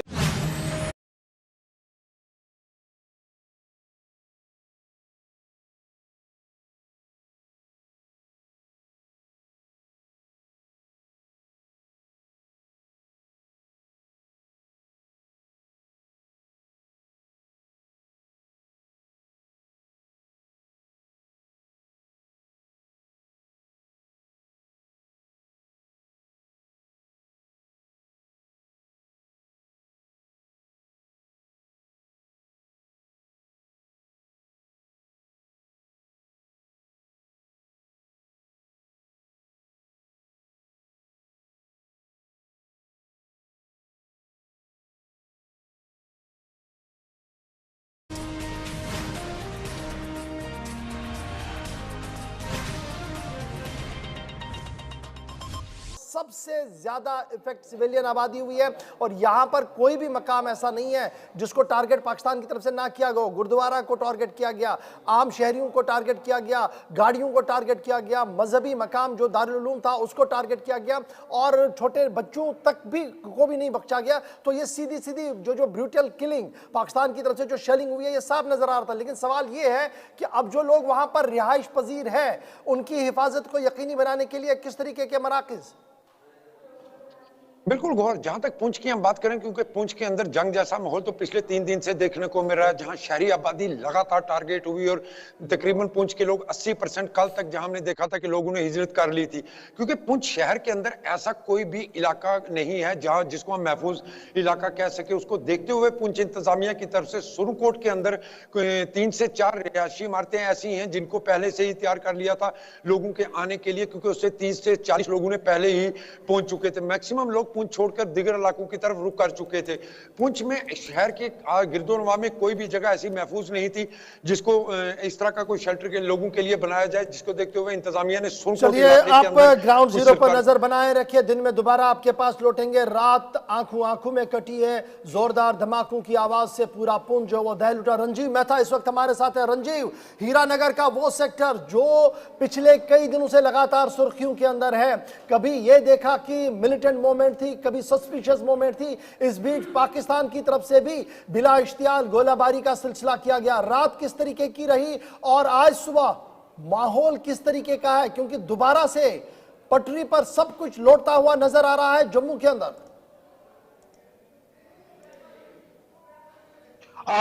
Speaker 1: सबसे ज्यादा इफेक्ट सिविलियन आबादी हुई है और यहां पर कोई भी मकाम ऐसा नहीं है जिसको टारगेट पाकिस्तान की तरफ से ना किया गया। गुरुद्वारा को टारगेट किया गया, आम शहरियों को टारगेट किया गया, गाड़ियों को टारगेट किया गया, मजहबी मकाम जो दारुल उलूम था उसको टारगेट किया गया और छोटे बच्चों तक भी को भी नहीं बख्शा गया। तो ये सीधी सीधी जो ब्रूटल किलिंग पाकिस्तान की तरफ से जो शेलिंग हुई है ये साफ नजर आ रहा था। लेकिन सवाल ये है कि अब जो लोग वहां पर रिहाइश पजीर है उनकी हिफाजत को यकीनी बनाने के लिए किस तरीके के मराकज़?
Speaker 6: बिल्कुल गौर, जहां तक पुंछ की हम बात करें, क्योंकि पुंछ के अंदर जंग जैसा माहौल तो पिछले 3 दिन से देखने को मिल रहा है, जहां शहरी आबादी लगातार टारगेट हुई और तकरीबन पुंछ के लोग 80% कल तक जहां हमने देखा था कि लोगों ने हिजरत कर ली थी। क्योंकि पुंछ शहर के अंदर ऐसा कोई भी इलाका नहीं है जहां जिसको हम महफूज इलाका कह सके। उसको देखते हुए पुंछ इंतजामिया की तरफ से सुरकोट के अंदर 3 से 4 रिहायशी इमारतें ऐसी हैं जिनको पहले से ही तैयार कर लिया था लोगों के आने के लिए, क्योंकि उससे 30 से 40 लोगों ने पहले ही पहुंच चुके थे। मैक्सिमम लोग पुंछ छोड़कर दिगर इलाकों की तरफ रुख कर चुके थे। पुंछ में शहर के गिरदोनवा में कोई भी जगह ऐसी महफूज नहीं थी जिसको इस तरह का कोई शेल्टर के लोगों के लिए बनाया जाए, जिसको देखते हुए इंतजामिया ने
Speaker 1: चलिए आप ग्राउंड जीरो पर नजर बनाए रखिए। दिन में दोबारा आपके पास लौटेंगे। रात आंखों में कटी है, जोरदार धमाकों की आवाज से पूरा पुंछ जो वो दहल उठा। रंजीव मेहता इस वक्त हमारे साथ है। रंजीव, हीरानगर का वो सेक्टर जो पिछले कई दिनों से लगातार सुर्खियों के अंदर है, कभी ये देखा कि मिलिटेंट मूवमेंट थी, कभी सस्पिशियस मूवमेंट थी, इस बीच पाकिस्तान की तरफ से भी बिला इश्तियाल गोलाबारी का सिलसिला किया गया। रात किस तरीके की रही और आज सुबह माहौल किस तरीके का है, क्योंकि दोबारा से पटरी पर सब कुछ लौटता हुआ नजर आ रहा है जम्मू के अंदर?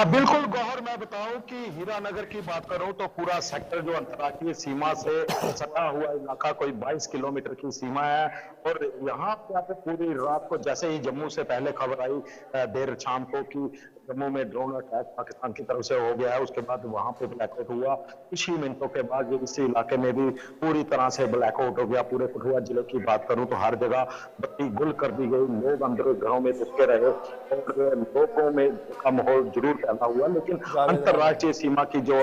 Speaker 7: बिल्कुल गौहर, मैं बताऊं कि हीरानगर की बात करूं तो पूरा सेक्टर जो अंतर्राष्ट्रीय सीमा से सटा हुआ इलाका कोई 22 किलोमीटर की सीमा है और यहाँ पे पूरी रात को जैसे ही जम्मू से पहले खबर आई देर शाम को कि जम्मू में ड्रोन अटैक पाकिस्तान की तरफ से हो गया है, उसके बाद वहां पे ब्लैकआउट हुआ। कुछ ही मिनटों के बाद इस इलाके में भी पूरी तरह से ब्लैकआउट हो गया। पूरे कठुआ जिले की बात करूं तो हर जगह बत्ती गुल कर दी गई, लोग अंदर घरों में घुसके रहे और लोगों में का माहौल जरूर पैदा हुआ। लेकिन अंतरराष्ट्रीय सीमा की जो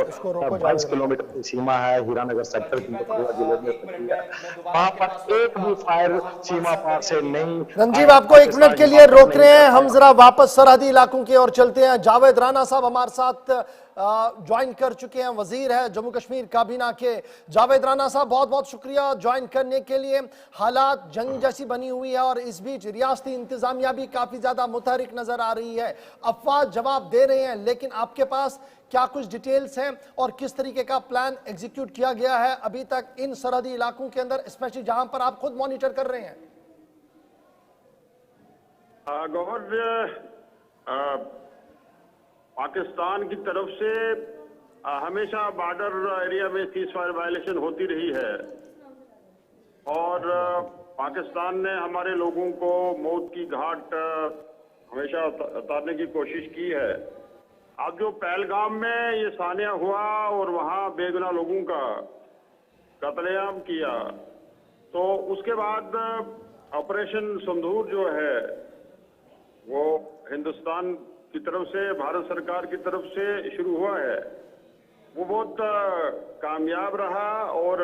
Speaker 7: 22 किलोमीटर की सीमा है हीरानगर सेक्टर की, कठुआ जिले में वहां पर एक भी फायर सीमा पार से नहीं।
Speaker 1: रंजीव, आपको एक मिनट के लिए रोक रहे हैं, हम जरा वापस सरहदी इलाकों की ओर चलते हैं। जावेद राना साहब हमारे साथ ज्वाइन कर चुके हैं, वजीर है जम्मू कश्मीर काबीना के। जावेद राना साहब, बहुत बहुत शुक्रिया ज्वाइन करने के लिए। हालात जंग जैसी बनी हुई है और इस बीच रियासती इंतजामिया भी काफी ज्यादा मुतहरिक नजर आ रही है। अफवाह जवाब दे रहे हैं, लेकिन आपके पास क्या कुछ डिटेल्स हैं और किस तरीके का प्लान एग्जीक्यूट किया गया है अभी तक इन सरहदी इलाकों के अंदर, स्पेशली जहां पर आप खुद मॉनिटर कर रहे हैं?
Speaker 7: पाकिस्तान की तरफ से हमेशा बॉर्डर एरिया में सीज फायर वायलेशन होती रही है और पाकिस्तान ने हमारे लोगों को मौत की घाट हमेशा उतारने की कोशिश की है। अब जो पहलगाम में ये सानिया हुआ और वहां बेगुनाह लोगों का कत्लेआम किया, तो उसके बाद ऑपरेशन संदूर जो है वो हिंदुस्तान की तरफ से, भारत सरकार की तरफ से शुरू हुआ है। वो बहुत कामयाब रहा और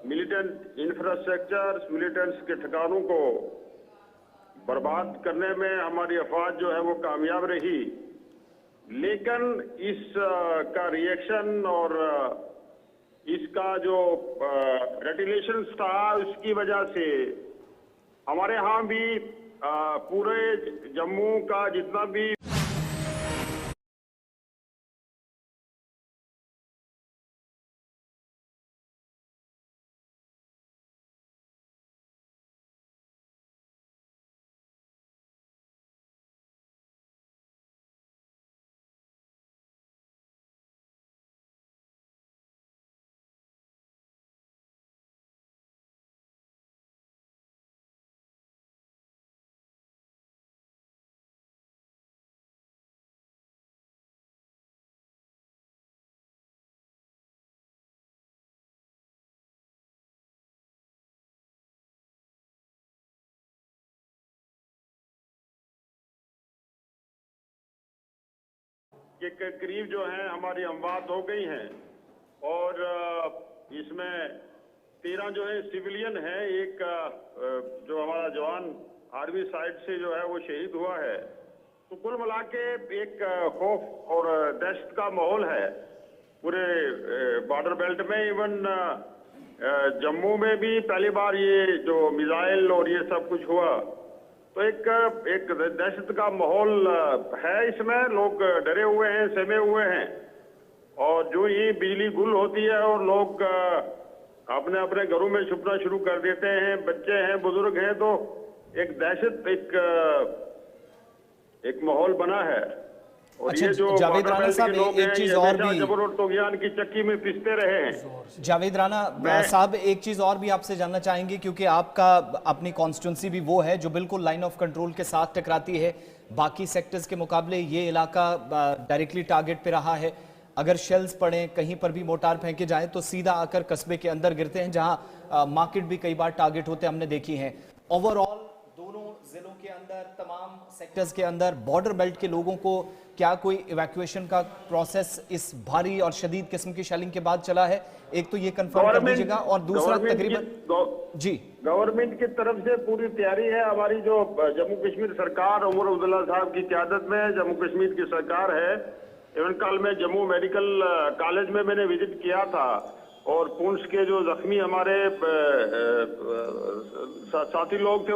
Speaker 7: मिलिटेंट इंफ्रास्ट्रक्चर, मिलिटेंट्स के ठिकानों को बर्बाद करने में हमारी अफवाज जो है वो कामयाब रही। लेकिन इस का रिएक्शन और इसका जो रेटिलेशन था, उसकी वजह से हमारे यहाँ भी पूरे जम्मू का जितना भी के करीब जो है हमारी अमवात हो गई हैं और इसमें 13 जो है सिविलियन है। एक जो हमारा जवान आर्मी साइड से जो है वो शहीद हुआ है। तो कुल मिला के एक खौफ और दहशत का माहौल है पूरे बॉर्डर बेल्ट में। इवन जम्मू में भी पहली बार ये जो मिसाइल और ये सब कुछ हुआ, तो एक दहशत का माहौल है। इसमें लोग डरे हुए हैं, सहमे हुए हैं और जो ही बिजली गुल होती है और लोग अपने अपने घरों में छुपना शुरू कर देते हैं, बच्चे हैं, बुजुर्ग हैं, तो एक दहशत एक माहौल बना है। और
Speaker 2: अच्छा,
Speaker 7: ये जो
Speaker 2: जावेद राना साहब, एक चीज और भी
Speaker 7: जबर और तुगयान की चक्की में पिसते रहे हैं।
Speaker 2: जावेद राना साहब, एक चीज और भी आपसे जानना चाहेंगे, क्योंकि आपका अपनी कॉन्स्टिट्यूंसी भी वो है जो बिल्कुल लाइन ऑफ कंट्रोल के साथ टकराती है। बाकी सेक्टर्स के मुकाबले ये इलाका डायरेक्टली टारगेट पे रहा है। अगर शेल्स पड़े, कहीं पर भी मोटार फेंके जाए तो सीधा आकर कस्बे के अंदर गिरते हैं, जहां मार्केट भी कई बार टारगेट होते हमने देखी है। ओवरऑल दोनों जिलों के अंदर, तमाम सेक्टर्स के अंदर बॉर्डर बेल्ट के लोगों को क्या कोई इवैक्यूएशन का प्रोसेस इस भारी और शदीद किस्म की शेलिंग के बाद चला है? एक तो ये कंफर्म कर दीजिएगा, और दूसरा तकरीबन जी
Speaker 7: गवर्नमेंट की तरफ से पूरी तैयारी है। हमारी जो जम्मू कश्मीर सरकार उमर अब्दुल्ला साहब की क़यादत में जम्मू कश्मीर की सरकार है। इवन कल मैं जम्मू मेडिकल कॉलेज में मैंने विजिट किया था, और पुंछ के जो जख्मी हमारे साथी लोग थे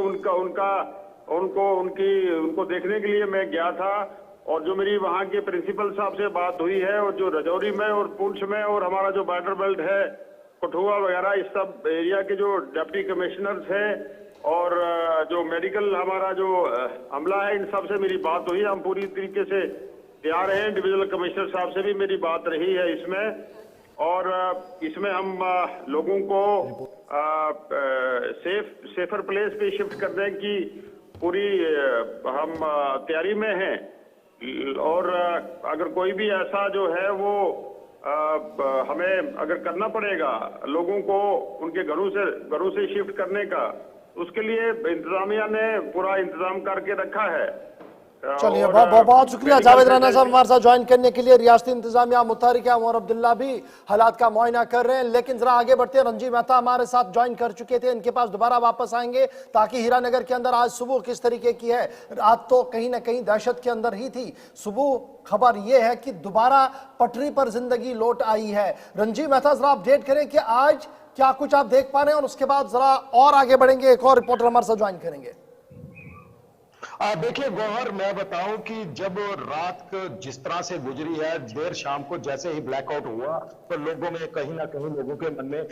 Speaker 7: उनको देखने के लिए मैं गया था। और जो मेरी वहाँ के प्रिंसिपल साहब से बात हुई है, और जो राजौरी में और पुंछ में और हमारा जो बॉर्डर बेल्ट है कठुआ वगैरह इस सब एरिया के जो डिप्टी कमिश्नर्स हैं और जो मेडिकल हमारा जो अमला है, इन सब से मेरी बात हुई। हम पूरी तरीके से तैयार हैं। डिविजनल कमिश्नर साहब से भी मेरी बात रही है इसमें, और इसमें हम लोगों को सेफर प्लेस पे शिफ्ट करने की पूरी हम तैयारी में हैं। और अगर कोई भी ऐसा जो है वो हमें अगर करना पड़ेगा लोगों को उनके घरों से शिफ्ट करने का, उसके लिए इंतजामिया ने पूरा इंतजाम करके रखा है।
Speaker 1: चलिए बहुत शुक्रिया जावेद राना साहब हमारे साथ ज्वाइन करने के लिए। रियासती इंतजामिया मुतहरिक है, उमर अब्दुल्ला भी हालात का मुआयना कर रहे हैं। लेकिन जरा आगे बढ़ते हैं, रंजी मेहता हमारे साथ ज्वाइन कर चुके थे, इनके पास दोबारा वापस आएंगे ताकि हीरानगर के अंदर आज सुबह किस तरीके की है। रात तो कहीं ना कहीं दहशत के अंदर ही थी, सुबह खबर यह है कि दोबारा पटरी पर जिंदगी लौट आई है। रंजी मेहता जरा अपडेट करें कि आज क्या कुछ आप देख पा रहे हैं, और उसके बाद जरा और आगे बढ़ेंगे, एक और रिपोर्टर हमारे साथ ज्वाइन करेंगे।
Speaker 8: देखिए गौहर, मैं बताऊं कि जब रात जिस तरह से गुजरी है, देर शाम को जैसे ही ब्लैकआउट हुआ तो लोगों में कहीं ना कहीं लोगों के मन में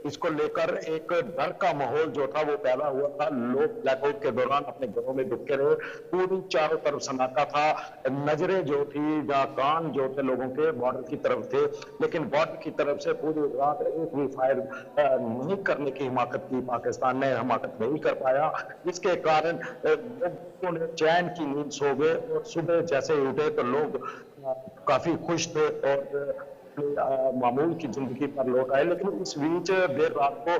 Speaker 8: इसको लेकर एक डर का माहौल जो था वो पैदा हुआ था। लोग ब्लैकआउट के दौरान अपने घरों में दुबके रहे, पूरी चारों तरफ सन्नाटा था। नजरें जो थी या कान जो थे लोगों के बॉर्डर की तरफ थे, लेकिन बॉर्डर की तरफ से पूरी रात एक भी फायर नहीं करने की हिमाकत की, पाकिस्तान ने हिमाकत नहीं कर पाया, जिसके कारण लोगों ने चैन की नींद सो गए। और सुबह जैसे ही उठे तो लोग काफी खुश थे और मामूल की जिंदगी पर लौट आए। लेकिन इस बीच देर रात को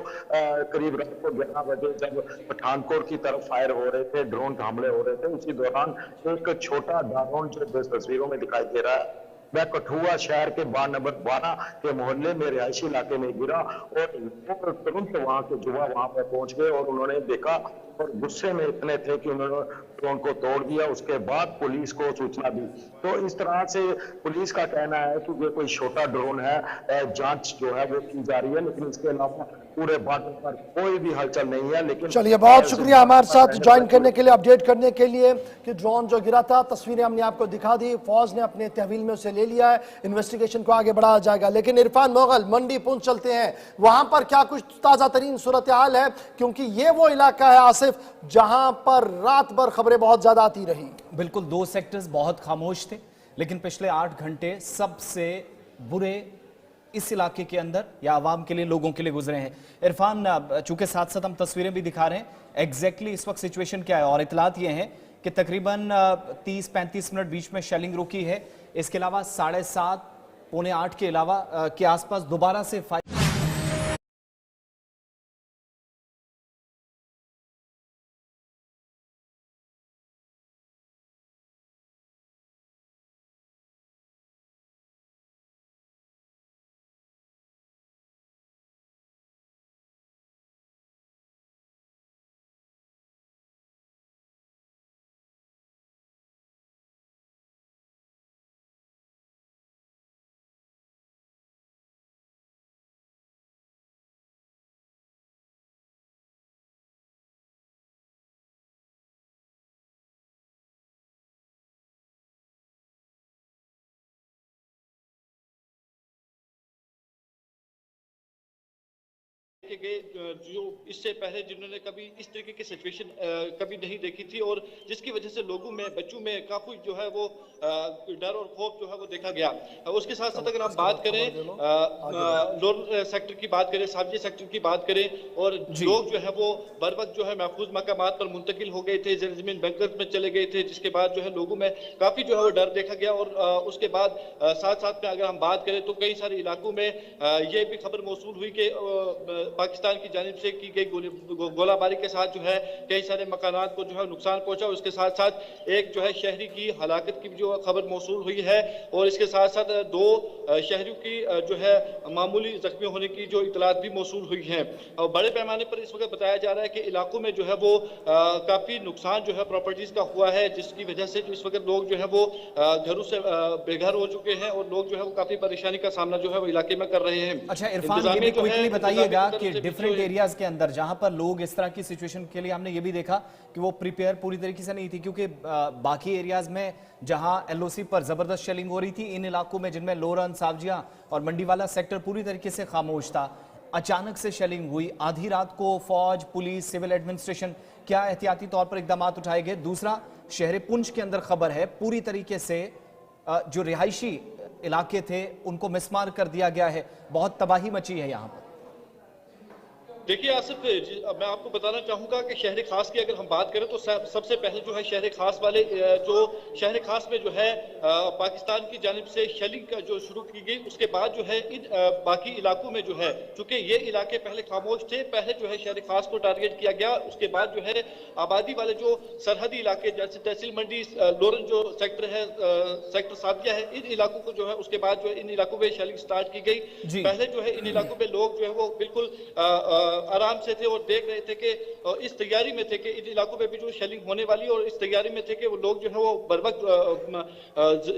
Speaker 8: करीब रात को 11 बजे जब पठानकोट की तरफ फायर हो रहे थे, ड्रोन हमले हो रहे थे, उसी दौरान एक छोटा ड्रोन जो तस्वीरों में दिखाई दे रहा है वह कठुआ शहर के वार्ड नंबर 12 के मोहल्ले में रिहायशी इलाके में गिरा, और तुरंत वहां के युवा वहां पर पहुंच गए और उन्होंने देखा और गुस्से में इतने थे कि उन्होंने ड्रोन को तोड़ दिया। उसके बाद पुलिस को सूचना दी। तो इस तरह से पुलिस का कहना है कि ये कोई छोटा ड्रोन है, जांच जो है वो की जा रही है, लेकिन इसके अलावा पूरे बॉर्डर पर कोई भी हलचल नहीं है। लेकिन
Speaker 1: चलिए बहुत शुक्रिया हमारे साथ ज्वाइन करने के लिए, अपडेट करने के लिए कि ड्रोन जो गिरा था, तस्वीरें हमने आपको दिखा दी, फौज ने अपने तहवील में उसे ले लिया है, इन्वेस्टिगेशन को आगे बढ़ाया जाएगा। लेकिन इरफान मोगल मंडी पुंछ चलते हैं, वहां पर क्या कुछ ताजा तरीन सूरत हाल है, क्योंकि ये वो इलाका है आसिफ जहां पर रात भर खबरें बहुत ज्यादा आती रही।
Speaker 2: बिल्कुल, 2 सेक्टर्स बहुत खामोश थे, लेकिन पिछले 8 घंटे सबसे बुरे इस इलाके के अंदर या आवाम के लिए, लोगों के लिए गुजरे हैं। इरफान, चूंकि साथ साथ हम तस्वीरें भी दिखा रहे हैं, एग्जैक्टली इस वक्त सिचुएशन क्या है? और इतलात ये हैं कि तकरीबन 30-35 मिनट बीच में शेलिंग रुकी है, इसके अलावा 7:30 पौने 8 के अलावा के आसपास दोबारा से
Speaker 9: गए जो इससे पहले जिन्होंने कभी इस तरीके की सिचुएशन कभी नहीं देखी थी, और जिसकी वजह से लोगों में, बच्चों में काफी जो है वो डर और खौफ जो है वो देखा गया। उसके साथ साथ अगर हम बात करें लोअर सेक्टर की बात करें, साबजी सेक्टर की बात करें, और लोग जो है वो बर वक्त जो है महफूज मकामात पर मुंतकिल हो गए थे, जमीन बंकर में चले गए थे, जिसके बाद जो है लोगों में काफी जो है वो डर देखा गया। और उसके बाद साथ साथ में अगर हम बात करें तो कई सारे इलाकों में ये भी खबर मौसूल हुई कि पाकिस्तान की जानिब से की गई गोलाबारी के साथ जो है कई सारे मकानात को जो है नुकसान पहुंचा। उसके साथ साथ एक जो है शहरी की हलाकत की जो खबर मौसूल हुई है और इसके साथ साथ 2 शहरियों की जो है मामूली जख्मी होने की जो इतलात भी मौसूल हुई है। और बड़े पैमाने पर इस वक्त बताया जा रहा है कि इलाकों में जो है वो काफी नुकसान जो है प्रॉपर्टीज का हुआ है, जिसकी वजह से जो इस वक्त लोग जो है वो घरों से बेघर हो चुके हैं और लोग जो है वो काफी परेशानी का सामना जो है वो इलाके में कर रहे हैं।
Speaker 2: अच्छा इरफान, ये भी क्विकली बताइएगा कि डिफरेंट एरियाज के अंदर जहां पर लोग इस तरह की सिचुएशन के लिए, हमने ये भी देखा कि वो प्रिपेयर पूरी तरीके से नहीं थी, क्योंकि बाकी एरियाज में जहां एलओसी पर जबरदस्त शेलिंग हो रही थी, इन इलाकों में जिनमें लोरन, सावजिया और मंडीवाला सेक्टर पूरी तरीके से खामोश था, अचानक से शेलिंग हुई। आधी रात को फौज, पुलिस, सिविल एडमिनिस्ट्रेशन, क्या एहतियाती तौर पर इकदाम उठाए गए? दूसरा, शहर पुंछ के अंदर खबर है पूरी तरीके से जो रिहायशी इलाके थे उनको मिसमार कर दिया गया है, बहुत तबाही मची है यहाँ पर।
Speaker 9: देखिए आसिफ, मैं आपको बताना चाहूंगा कि शहर खास की अगर हम बात करें तो सबसे पहले जो है शहर खास वाले जो शहर खास में जो है पाकिस्तान की जानिब से शेलिंग का जो शुरू की गई, उसके बाद जो है इन बाकी इलाकों में जो है, चूंकि ये इलाके पहले खामोश थे, पहले जो है शहर खास को टारगेट किया गया। उसके बाद जो है आबादी वाले जो सरहदी इलाके जैसे तहसील मंडी, लोरन जो सेक्टर है, सेक्टर साबिया है, इन इलाकों को जो है उसके बाद जो है इन इलाकों में शेलिंग स्टार्ट की गई। पहले जो है इन इलाकों में लोग जो है वो बिल्कुल आराम से थे और देख रहे थे कि इस तैयारी में थे कि इन इलाकों में भी जो शेलिंग होने वाली, और इस तैयारी में थे कि वो लोग जो है वो बर वक्त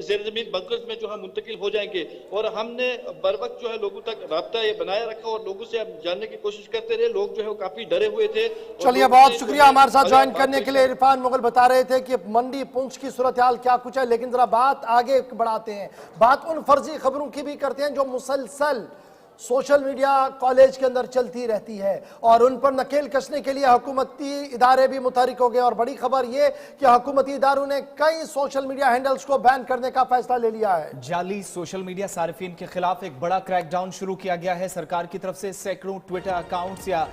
Speaker 9: ज़ेर ज़मीन बंकर्स में जो है मुंतकिल हो जाएंगे। और हमने बर वक्त जो है लोगों तक राब्ता ये बनाए रखा और लोगों से हम जानने की कोशिश करते रहे। लोग जो है वो काफी डरे हुए थे।
Speaker 1: चलिए, बहुत शुक्रिया हमारे साथ ज्वाइन करने के लिए। इरफान मुगल बता रहे थे कि मंडी पुंछ की सूरत हाल क्या कुछ है, लेकिन जरा बात आगे बढ़ाते हैं, बात उन फर्जी खबरों की भी करते हैं जो मुसलसल सोशल मीडिया कॉलेज के अंदर चलती रहती है और उन पर नकेल कसने के लिए हुकूमती इदारे भी मुतहरिक हो गए। और बड़ी खबर ये कि हुकूमती इदारों ने कई सोशल मीडिया हैंडल्स को बैन करने का फैसला ले लिया है।
Speaker 2: जाली सोशल मीडिया सार्फिन के खिलाफ एक बड़ा क्रैकडाउन शुरू किया गया है सरकार की तरफ से। सैकड़ों ट्विटर अकाउंट्स या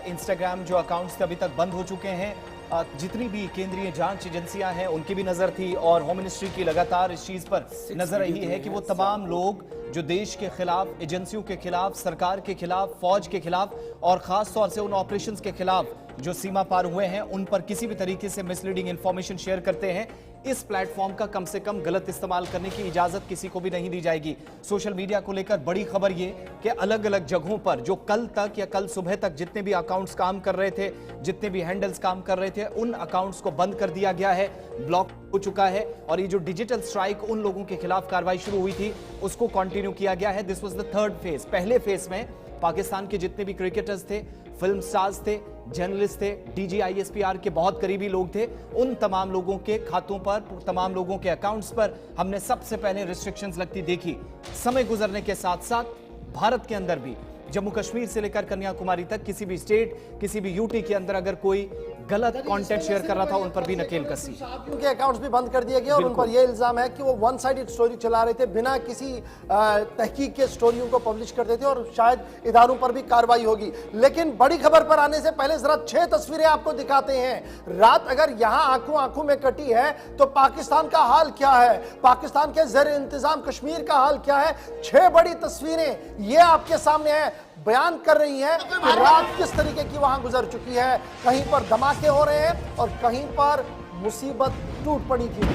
Speaker 2: इंस्टाग्राम जो अकाउंट्स अभी तक बंद हो चुके हैं। जितनी भी केंद्रीय जांच एजेंसियां हैं उनकी भी नजर थी और होम मिनिस्ट्री की लगातार इस चीज पर नजर रही है कि वो तमाम लोग जो देश के खिलाफ, एजेंसियों के खिलाफ, सरकार के खिलाफ, फौज के खिलाफ और खास तौर से उन ऑपरेशंस के खिलाफ जो सीमा पार हुए हैं, उन पर किसी भी तरीके से मिसलीडिंग इंफॉर्मेशन शेयर करते हैं, इस प्लेटफॉर्म का कम से कम गलत इस्तेमाल करने की इजाजत किसी को भी नहीं दी जाएगी। सोशल मीडिया को लेकर बड़ी खबर ये कि अलग अलग जगहों पर जो कल तक या कल सुबह तक जितने भी अकाउंट्स काम कर रहे थे, जितने भी हैंडल्स काम कर रहे थे, उन अकाउंट्स को बंद कर दिया गया है, ब्लॉक हो चुका है। और ये जो डिजिटल स्ट्राइक उन लोगों के खिलाफ कार्रवाई शुरू हुई थी उसको कंटिन्यू किया गया है। This was the third phase. पहले फेज में पाकिस्तान के जितने भी क्रिकेटर्स थे, फिल्म स्टार्स थे, जर्नलिस्ट थे, DGISPR के बहुत करीबी लोग थे, उन तमाम लोगों के खातों पर, तमाम लोगों के अकाउंट्स पर हमने सबसे पहले रिस्ट्रिक्शंस लगती देखी। समय गुजरने के साथ साथ भारत के अंदर भी जम्मू कश्मीर से लेकर कन्याकुमारी तक किसी भी स्टेट, किसी भी यूटी के अंदर अगर कोई गलत कंटेंट शेयर कर रहा था उन पर भी नकेल कसी।
Speaker 1: उनके अकाउंट्स भी बंद कर दिए गए और उन पर यह इल्जाम है कि वो वन साइडेड स्टोरी चला रहे थे, बिना किसी तहकीक के स्टोरियों को पब्लिश करते थे और शायद इदारों पर भी कार्रवाई होगी। लेकिन बड़ी खबर पर आने से पहले जरा 6 तस्वीरें आपको दिखाते हैं। रात अगर यहां आंखों आंखों में कटी है तो पाकिस्तान का हाल क्या है, पाकिस्तान के ज़ेर इंतजाम कश्मीर का हाल क्या है। 6 बड़ी तस्वीरें ये आपके सामने है, बयान कर रही है कि रात किस तरीके की वहां गुजर चुकी है। कहीं पर धमाके हो रहे हैं और कहीं पर मुसीबत टूट पड़ी थी।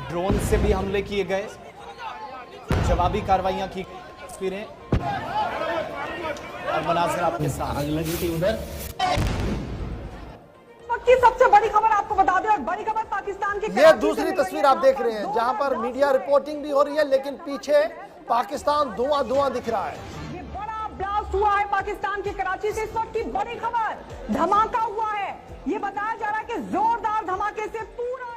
Speaker 2: ड्रोन से भी हमले किए गए, जवाबी कार्रवाइयां की, तस्वीरें और मनाजिर आपके साथ लगी थी उधर।
Speaker 10: की सबसे बड़ी खबर आपको बता दें और बड़ी खबर पाकिस्तान की,
Speaker 1: ये दूसरी तस्वीर आप देख रहे हैं जहां पर मीडिया रिपोर्टिंग भी हो रही है लेकिन पीछे पाकिस्तान धुआं धुआं दिख रहा है।
Speaker 10: ब्लास्ट हुआ है पाकिस्तान की कराची से। इस वक्त की बड़ी खबर, धमाका हुआ है। ये बताया जा रहा है कि जोरदार धमाके से पूरा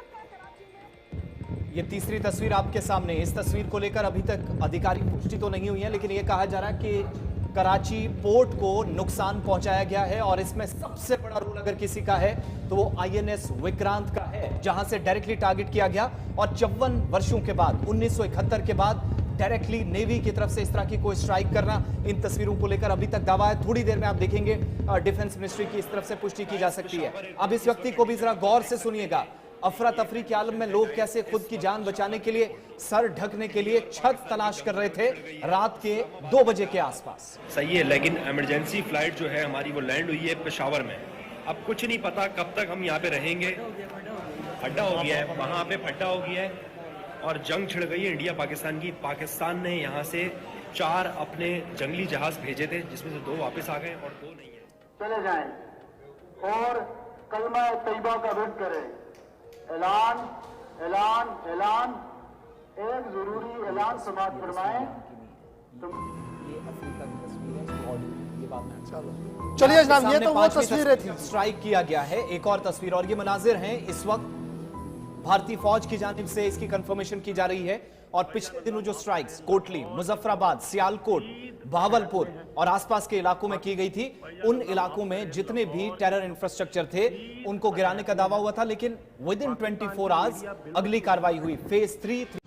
Speaker 2: ये तीसरी तस्वीर आपके सामने। इस तस्वीर को लेकर अभी तक आधिकारिक पुष्टि तो नहीं हुई है, लेकिन यह कहा जा रहा है कि कराची पोर्ट को नुकसान पहुंचाया गया है और इसमें सबसे बड़ा रोल अगर किसी का है तो वो INS विक्रांत का है, जहां से डायरेक्टली टारगेट किया गया। और 54 वर्षों के बाद, 1971 के बाद डायरेक्टली नेवी की तरफ से इस तरह की कोई स्ट्राइक करना, इन तस्वीरों को लेकर अभी तक दावा है। थोड़ी देर में आप देखेंगे डिफेंस मिनिस्ट्री की इस तरफ से पुष्टि की जा सकती है। अब इस व्यक्ति को भी जरा गौर से सुनिएगा। अफरा तफरी के आलम में लोग कैसे खुद की जान बचाने के लिए, सर ढकने के लिए छत तलाश कर रहे थे रात के 2 बजे के आसपास।
Speaker 11: सही है, लेकिन इमरजेंसी फ्लाइट जो है हमारी वो लैंड हुई है पेशावर में। अब कुछ नहीं पता कब तक हम यहाँ पे रहेंगे। फड्डा हो गया है, वहां पे फड्डा हो गया है और जंग छिड़ गई है इंडिया पाकिस्तान की। पाकिस्तान ने यहाँ से 4 अपने जंगली जहाज भेजे थे, जिसमें से 2 वापस आ गए और 2 नहीं है।
Speaker 12: चले जाएं और कलमा तैयबा का विर्द करें। ऐलान ऐलान ऐलान, एक जरूरी ऐलान समाप्त फरमाएं।
Speaker 1: चलिए जनाब, ये तो वो तस्वीरें थी।
Speaker 2: स्ट्राइक किया गया है। एक और तस्वीर और ये मनाजिर हैं इस वक्त भारतीय फौज की जानिब से इसकी कंफर्मेशन की जा रही है। और पिछले दिनों जो स्ट्राइक्स कोटली, मुजफ्फराबाद, सियालकोट, बहावलपुर और आसपास के इलाकों में की गई थी, उन इलाकों में जितने भी टेरर इंफ्रास्ट्रक्चर थे उनको गिराने का दावा हुआ था, लेकिन विद इन 24 आवर्स अगली कार्रवाई हुई। फेज 3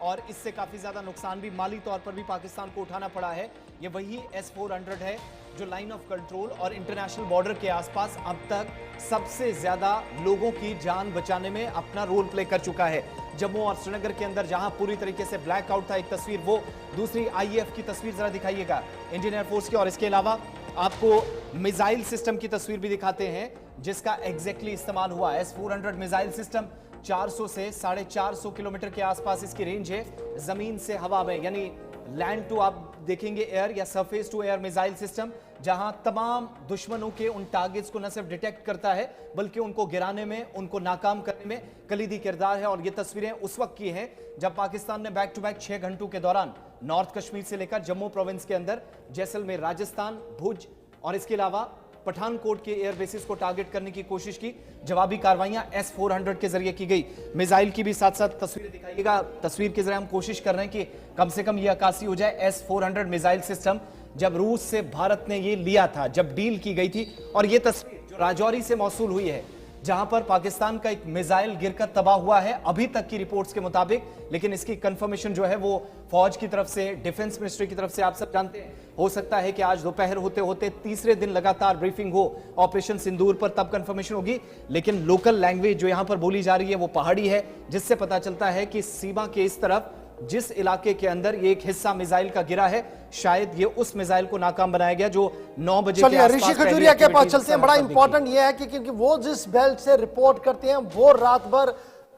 Speaker 2: और इससे काफी ज्यादा नुकसान भी माली तौर पर भी पाकिस्तान को उठाना पड़ा है। ये वही S-400 है जो लाइन ऑफ कंट्रोल और इंटरनेशनल बॉर्डर के आसपास अब तक सबसे ज्यादा लोगों की जान बचाने में अपना रोल प्ले कर चुका है। जम्मू और श्रीनगर के अंदर जहां पूरी तरीके से ब्लैकआउट था, एक तस्वीर वो, दूसरी IAF की तस्वीर जरा दिखाइएगा, इंडियन एयरफोर्स की। और इसके अलावा आपको मिसाइल सिस्टम की तस्वीर भी दिखाते हैं जिसका एग्जैक्टली इस्तेमाल हुआ। S-400 मिसाइल सिस्टम 400 से 450 किलोमीटर के आसपास इसकी रेंज है, जमीन से हवा में, यानी लैंड टू आप देखेंगे एयर या surface to air missile system, जहां तमाम दुश्मनों के उन टारगेट्स को न सिर्फ डिटेक्ट करता है बल्कि उनको गिराने में, उनको नाकाम करने में कलीदी किरदार है। और ये तस्वीरें उस वक्त की हैं जब पाकिस्तान ने बैक टू बैक 6 घंटों के दौरान नॉर्थ कश्मीर से लेकर जम्मू प्रोविंस के अंदर जैसलमेर, राजस्थान, भुज और इसके अलावा पठानकोट के एयर बेसिस को टारगेट करने की कोशिश की। जवाबी कार्रवाइयां S-400 के जरिए की गई। मिसाइल की भी साथ साथ तस्वीरें दिखाइएगा। तस्वीर के जरिए हम कोशिश कर रहे हैं कि कम से कम यह अक्कासी हो जाए। S-400 मिसाइल सिस्टम जब रूस से भारत ने ये लिया था, जब डील की गई थी, और ये तस्वीर जो राजौरी से मौसूल हुई है जहां पर पाकिस्तान का एक मिसाइल गिरकर तबाह हुआ है अभी तक की रिपोर्ट्स के मुताबिक, लेकिन इसकी कंफर्मेशन जो है वो फौज की तरफ से, डिफेंस मिनिस्ट्री की तरफ से आप सब जानते हैं। हो सकता है कि आज दोपहर होते होते तीसरे दिन लगातार ब्रीफिंग हो ऑपरेशन सिंदूर पर, तब कंफर्मेशन होगी। लेकिन लोकल लैंग्वेज जो यहां पर बोली जा रही है वो पहाड़ी है, जिससे पता चलता है कि सीमा के इस तरफ जिस इलाके के अंदर ये एक हिस्सा मिसाइल का गिरा है, शायद ये उस मिसाइल को नाकाम बनाया गया जो 9 बजे के आसपास।
Speaker 1: ऋषि खजूरिया के पास चलते हैं। बड़ा इंपॉर्टेंट ये है कि क्योंकि वो जिस बेल्ट से रिपोर्ट करते हैं वो रात भर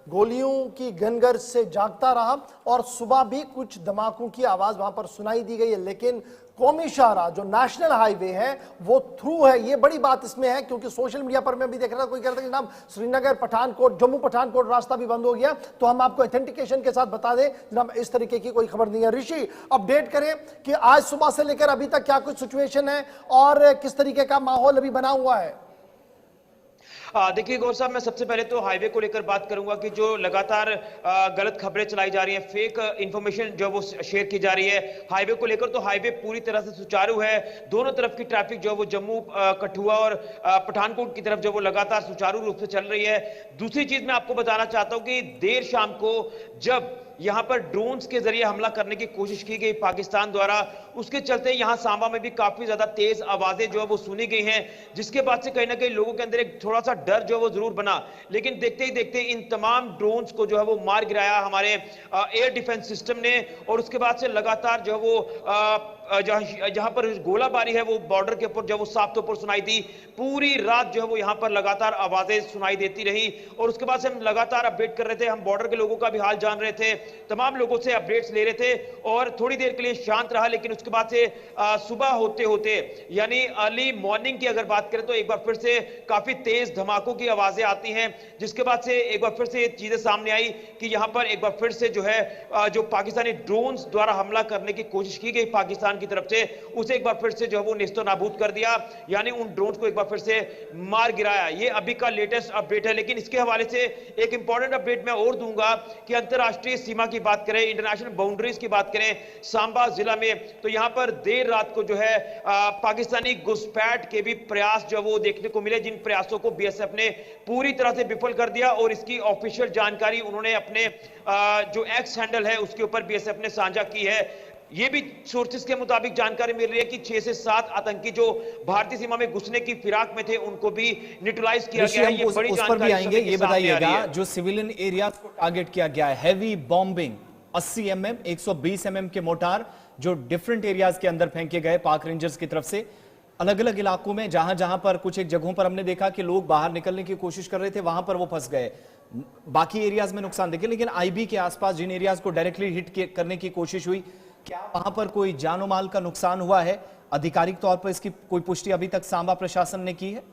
Speaker 1: गोलियों की गनगर्ज से जागता रहा और सुबह भी कुछ धमाकों की आवाज वहां पर सुनाई दी गई है, लेकिन कौमी शाहराह जो नेशनल हाईवे है वो थ्रू है। ये बड़ी बात इसमें है क्योंकि सोशल मीडिया पर मैं भी देख रहा था, कोई कह रहा था कि जनाब श्रीनगर पठानकोट, जम्मू पठानकोट रास्ता भी बंद हो गया। तो हम आपको ऑथेंटिकेशन के साथ बता दें जनाब, इस तरीके की कोई खबर नहीं है। ऋषि, अपडेट करें कि आज सुबह से लेकर अभी तक क्या कुछ सिचुएशन है और किस तरीके का माहौल अभी बना हुआ है।
Speaker 13: देखिए गौर साहब, मैं सबसे पहले तो हाईवे को लेकर बात करूंगा कि जो लगातार गलत खबरें चलाई जा रही हैं, फेक इंफॉर्मेशन जो वो शेयर की जा रही है हाईवे को लेकर, तो हाईवे पूरी तरह से सुचारू है। दोनों तरफ की ट्रैफिक जो वो जम्मू, कठुआ और पठानकोट की तरफ जो वो लगातार सुचारू रूप से चल रही है। दूसरी चीज मैं आपको बताना चाहता हूं कि देर शाम को जब यहां पर ड्रोन्स के जरिए हमला करने की कोशिश की गई पाकिस्तान द्वारा, उसके चलते यहां सांबा में भी काफी ज्यादा तेज आवाजें जो है वो सुनी गई हैं, जिसके बाद से कहीं ना कहीं लोगों के अंदर एक थोड़ा सा डर जो है वो जरूर बना। लेकिन देखते ही देखते इन तमाम ड्रोन्स को जो है वो मार गिराया हमारे एयर डिफेंस सिस्टम ने, और उसके बाद से लगातार जो है वो जहां पर गोलाबारी है वो बॉर्डर के ऊपर जब वो साफ तौर पर सुनाई दी, पूरी रात जो है वो यहां पर लगातार आवाजें सुनाई देती रही। और उसके बाद से हम लगातार अपडेट कर रहे थे, हम बॉर्डर के लोगों का भी हाल जान रहे थे, तमाम लोगों से अपडेट्स ले रहे थे और थोड़ी देर के लिए शांत रहा। लेकिन उसके बाद से सुबह होते होते यानी अर्ली मॉर्निंग की अगर बात करें तो एक बार फिर से काफी तेज धमाकों की आवाजें आती हैं, जिसके बाद से एक बार फिर से चीजें सामने आई कि यहां पर एक बार फिर से जो है जो पाकिस्तानी ड्रोन्स द्वारा हमला करने की कोशिश की गई पाकिस्तान की तरफ से, उसे एक बार फिर से जो है वो नेस्तो नाबूद कर दिया, यानी उन ड्रोन्स को एक बार फिर से मार गिराया। ये अभी का लेटेस्ट अपडेट है। लेकिन इसके हवाले से एक इंपॉर्टेंट अपडेट मैं और दूंगा कि अंतरराष्ट्रीय सीमा की बात करें, इंटरनेशनल बाउंड्रीज की बात करें सांबा जिला में, तो यहां पर देर रात को जो है पाकिस्तानी घुसपैठ के भी प्रयास जो वो देखने को मिले, जिन प्रयासों को बीएसएफ ने पूरी तरह से विफल कर दिया। और इसकी ऑफिशियल जानकारी उन्होंने अपने जो एक्स हैंडल है उसके ऊपर बीएसएफ ने साझा की है। ये भी सोर्सेस के मुताबिक जानकारी मिल रही है कि 6 से 7 आतंकी जो भारतीय सीमा में घुसने की फिराक में थे उनको भी न्यूट्रलाइज किया गया है। ये बड़ी जानकारी
Speaker 2: आएंगे। ये बताइएगा, जो सिविलियन एरिया को टारगेट किया गया है, हैवी बॉम्बिंग 80 mm 120 mm के मोटार जो डिफरेंट एरियाज के अंदर फेंके गए पाक रेंजर्स की तरफ से अलग अलग इलाकों में, जहां जहां पर कुछ एक जगहों पर हमने देखा कि लोग बाहर निकलने की कोशिश कर रहे थे, वहां पर वो फंस गए। बाकी एरियाज में नुकसान देखे, लेकिन आईबी के आसपास जिन एरियाज को डायरेक्टली हिट करने की कोशिश हुई, क्या वहां पर कोई जानो माल का नुकसान हुआ है? आधिकारिक तौर पर इसकी कोई पुष्टि अभी तक सांबा प्रशासन ने की है?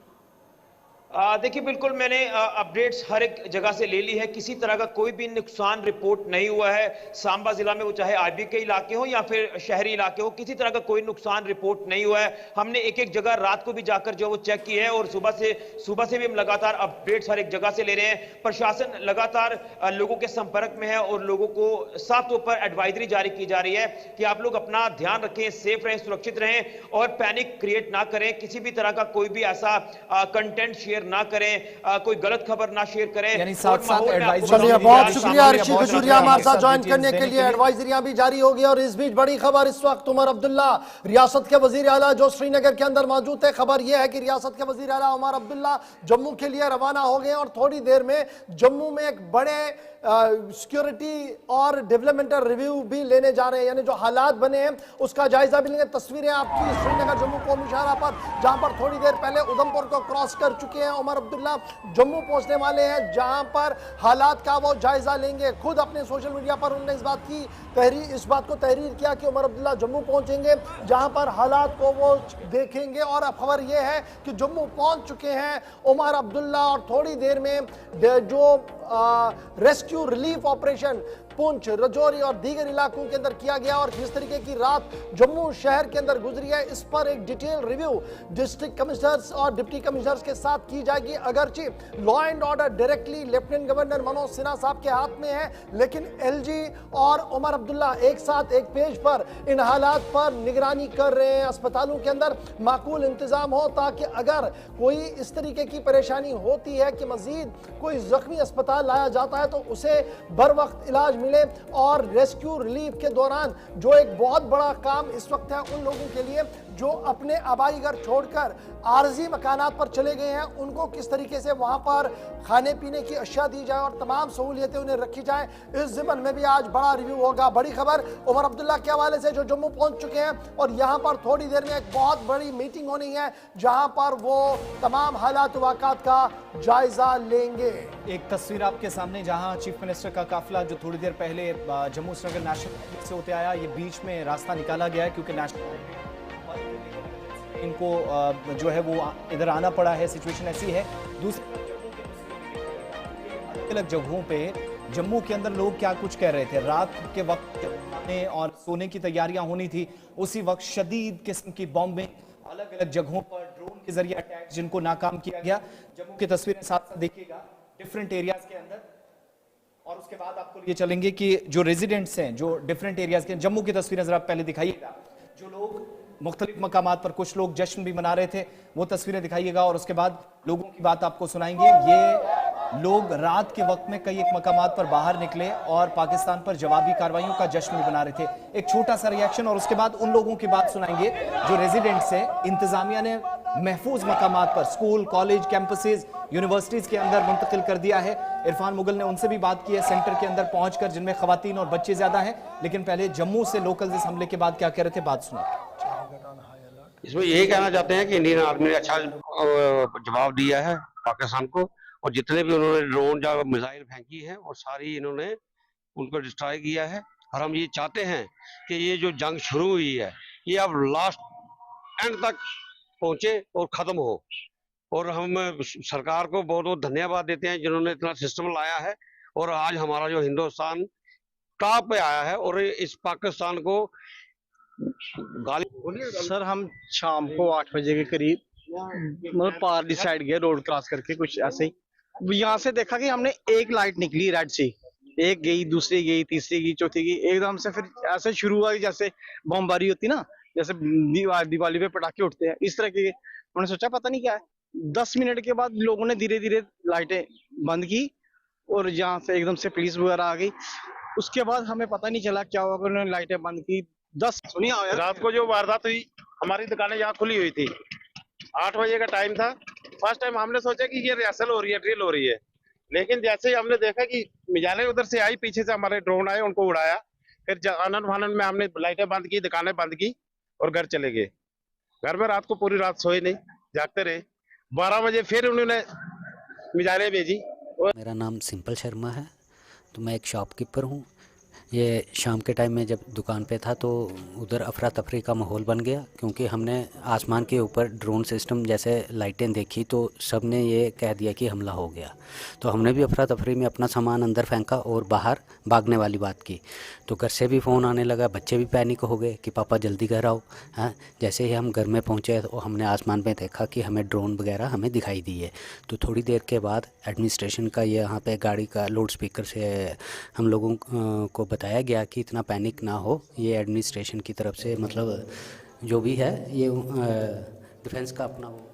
Speaker 13: देखिए, बिल्कुल मैंने अपडेट्स हर एक जगह से ले ली है, किसी तरह का कोई भी नुकसान रिपोर्ट नहीं हुआ है सांबा जिला में, वो चाहे आईबी के इलाके हो या फिर शहरी इलाके हो, किसी तरह का कोई नुकसान रिपोर्ट नहीं हुआ है। हमने एक एक जगह रात को भी जाकर जो वो चेक की है और सुबह से भी हम लगातार अपडेट्स हर एक जगह से ले रहे हैं। प्रशासन लगातार लोगों के संपर्क में है और लोगों को साफ तौर पर एडवाइजरी जारी की जा रही है कि आप लोग अपना ध्यान रखें, सेफ रहें, सुरक्षित रहें और पैनिक क्रिएट ना करें। किसी भी तरह का कोई भी ऐसा कंटेंट शेयर ना करें, कोई गलत खबर ना शेयर करें।
Speaker 1: यानी साथ-साथ एडवाइजरी। बहुत शुक्रिया ऋषि खजूरिया हमारे साथ ज्वाइन करने के लिए। एडवाइजरियां भी जारी होगी। और इस बीच बड़ी खबर इस वक्त उमर अब्दुल्ला रियासत के वजीर आला जो श्रीनगर के अंदर मौजूद है। खबर यह है कि रियासत के वजीर आला उमर अब्दुल्ला जम्मू के लिए रवाना हो गए और थोड़ी देर में जम्मू में एक बड़े सिक्योरिटी और डेवलपमेंटल रिव्यू भी लेने जा रहे हैं, यानी जो हालात बने हैं उसका जायजा भी लेंगे। तस्वीरें आपकी श्रीनगर जम्मू को मुशारा पर, जहां पर थोड़ी देर पहले उधमपुर को क्रॉस कर चुके हैं उमर अब्दुल्ला, जम्मू पहुंचने वाले हैं जहां पर हालात का वो जायजा लेंगे। खुद अपने सोशल मीडिया पर उन्होंने इस बात को तहरीर किया कि उमर अब्दुल्ला जम्मू पहुंचेंगे जहां पर हालात को वो देखेंगे। और अब खबर यह है कि जम्मू पहुंच चुके हैं उमर अब्दुल्ला और थोड़ी देर में जो rescue relief operation Poonch, Rajouri और दीगर इलाकों के अंदर किया गया और जिस तरीके की रात जम्मू शहर के अंदर गुजरी है, इस पर एक डिटेल रिव्यू डिस्ट्रिक्ट कमिश्नर्स और डिप्टी कमिश्नर्स के साथ की जाएगी। अगरचे law and order directly lieutenant governor Manoj Sinha साहब के हाथ में है, लेकिन एलजी और उमर अब्दुल्ला एक साथ एक पेज पर इन हालात पर निगरानी कर रहे हैं। अस्पतालों के अंदर माकूल इंतजाम हो ताकि अगर कोई इस तरीके की परेशानी होती है कि मजीद कोई जख्मी अस्पताल लाया जाता है तो उसे बर वक्त इलाज मिले। और रेस्क्यू रिलीफ के दौरान जो एक बहुत बड़ा काम इस वक्त है उन लोगों के लिए जो अपने आबाई घर छोड़कर आरजी मकानात पर चले गए हैं, उनको किस तरीके से वहां पर खाने पीने की अशिया दी जाए और तमाम सहूलियतें उन्हें रखी जाए, इस ज़िम्मन में भी आज बड़ा रिव्यू होगा। बड़ी खबर उमर अब्दुल्ला के हवाले से जो जम्मू पहुंच चुके हैं और यहां पर थोड़ी देर में एक बहुत बड़ी मीटिंग होनी है जहां पर वो तमाम हालात वाक़ात का जायजा लेंगे।
Speaker 2: एक तस्वीर आपके सामने जहां चीफ मिनिस्टर का काफिला जो थोड़ी देर पहले जम्मू श्रीनगर नेशनल हाईवे से होते आया, ये बीच में रास्ता निकाला गया है क्योंकि नेशनल इनको जो है वो इधर आना पड़ा है। सिचुएशन ऐसी है। दूसरी अलग जगहों पे जम्मू के अंदर लोग क्या कुछ कह रहे थे, रात के वक्त खाने और सोने की तैयारियां होनी थी, उसी वक्त शदीद किस्म की बॉम्बिंग, अलग अलग जगहों पर ड्रोन के जरिए अटैक जिनको नाकाम किया गया। जम्मू की तस्वीरें साथ साथ देखिएगा डिफरेंट एरियाज के अंदर। और उसके बाद आपको लिए चलेंगे कि जो रेजिडेंट्स हैं जो डिफरेंट एरियाज के, जम्मू की तस्वीरें जरा पहले दिखाइएगा। जो लोग मुख्तलिफ मकामात पर, कुछ लोग जश्न भी मना रहे थे, वो तस्वीरें दिखाइएगा और उसके बाद लोगों की बात आपको सुनाएंगे। ये लोग रात के वक्त में कई एक मकामात पर बाहर निकले और पाकिस्तान पर जवाबी कार्रवाइयों का जश्न भी मना रहे थे। एक छोटा सा रिएक्शन और उसके बाद उन लोगों की बात सुनाएंगे जो रेजिडेंट्स हैं। इंतजामिया ने महफूज मकामात पर स्कूल, कॉलेज, कैंपसेस, यूनिवर्सिटीज के अंदर मुंतकिल कर दिया है। इरफान मुगल ने उनसे भी बात की है सेंटर के अंदर पहुंचकर, जिनमें खवातीन और बच्चे ज्यादा हैं। लेकिन पहले जम्मू से लोकल इस हमले के बाद क्या कह रहे थे, बात सुना।
Speaker 14: इसमें यही कहना चाहते हैं कि इंडियन आर्मी ने अच्छा जवाब दिया है पाकिस्तान को, और जितने भी उन्होंने ड्रोन या मिसाइल फेंकी है और सारी इन्होंने उनको डिस्ट्रॉय किया है। और हम ये चाहते हैं कि ये जो जंग शुरू हुई है ये अब लास्ट एंड तक पहुंचे और खत्म हो। और हम सरकार को बहुत बहुत धन्यवाद देते हैं जिन्होंने इतना सिस्टम लाया है और आज हमारा जो हिंदुस्तान टॉप पे आया है और इस पाकिस्तान को
Speaker 15: सर हम शाम को 8 बजे के करीब मतलब पार्ली साइड गए, रोड क्रॉस करके कुछ ऐसे ही। यहाँ से देखा कि हमने एक लाइट निकली रेड सी, एक गई, दूसरी गई, तीसरी गई, चौथी गई, एकदम से फिर ऐसे शुरू हुआ जैसे बमबारी होती ना, जैसे दिवाली पे पटाखे उठते हैं, इस तरह के। उन्होंने सोचा पता नहीं क्या है। 10 मिनट के बाद लोगों ने धीरे धीरे लाइटें बंद की और यहाँ से एकदम से पुलिस वगैरह आ गई। उसके बाद हमें पता नहीं चला क्या हुआ, उन्होंने लाइटें बंद की। 10 सुनिए
Speaker 16: रात को जो वारदात हुई, हमारी दुकानें यहाँ खुली हुई थी, 8 बजे का टाइम था। फर्स्ट टाइम हमने सोचा कि ये रिहर्सल हो रही है, ड्रिल हो रही है, लेकिन जैसे ही हमने देखा कि मिसाइलें उधर से आई, पीछे से हमारे ड्रोन आए, उनको उड़ाया। फिर आनंद फानंद में हमने लाइटें बंद की, दुकानें बंद की और घर चले गए। घर में रात को पूरी रात सोए नहीं, जागते रहे। 12 बजे फिर उन्होंने मिसाइलें भेजी।
Speaker 17: मेरा नाम सिंपल शर्मा है, तो मैं एक शॉपकीपर हूँ। ये शाम के टाइम में जब दुकान पे था तो उधर अफरा तफरी का माहौल बन गया, क्योंकि हमने आसमान के ऊपर ड्रोन सिस्टम जैसे लाइटें देखी तो सब ने ये कह दिया कि हमला हो गया। तो हमने भी अफरा तफरी में अपना सामान अंदर फेंका और बाहर भागने वाली बात की। तो घर से भी फ़ोन आने लगा, बच्चे भी पैनिक हो गए कि पापा जल्दी घर आओ। हाँ, जैसे ही हम घर में पहुँचे तो हमने आसमान में देखा कि हमें ड्रोन वगैरह हमें दिखाई दी है। तो थोड़ी देर के बाद एडमिनिस्ट्रेशन का ये यहाँ पे गाड़ी का लाउड स्पीकर से हम लोगों को बताया गया कि इतना पैनिक ना हो। ये एडमिनिस्ट्रेशन की तरफ से मतलब जो भी है ये डिफेंस का अपना वो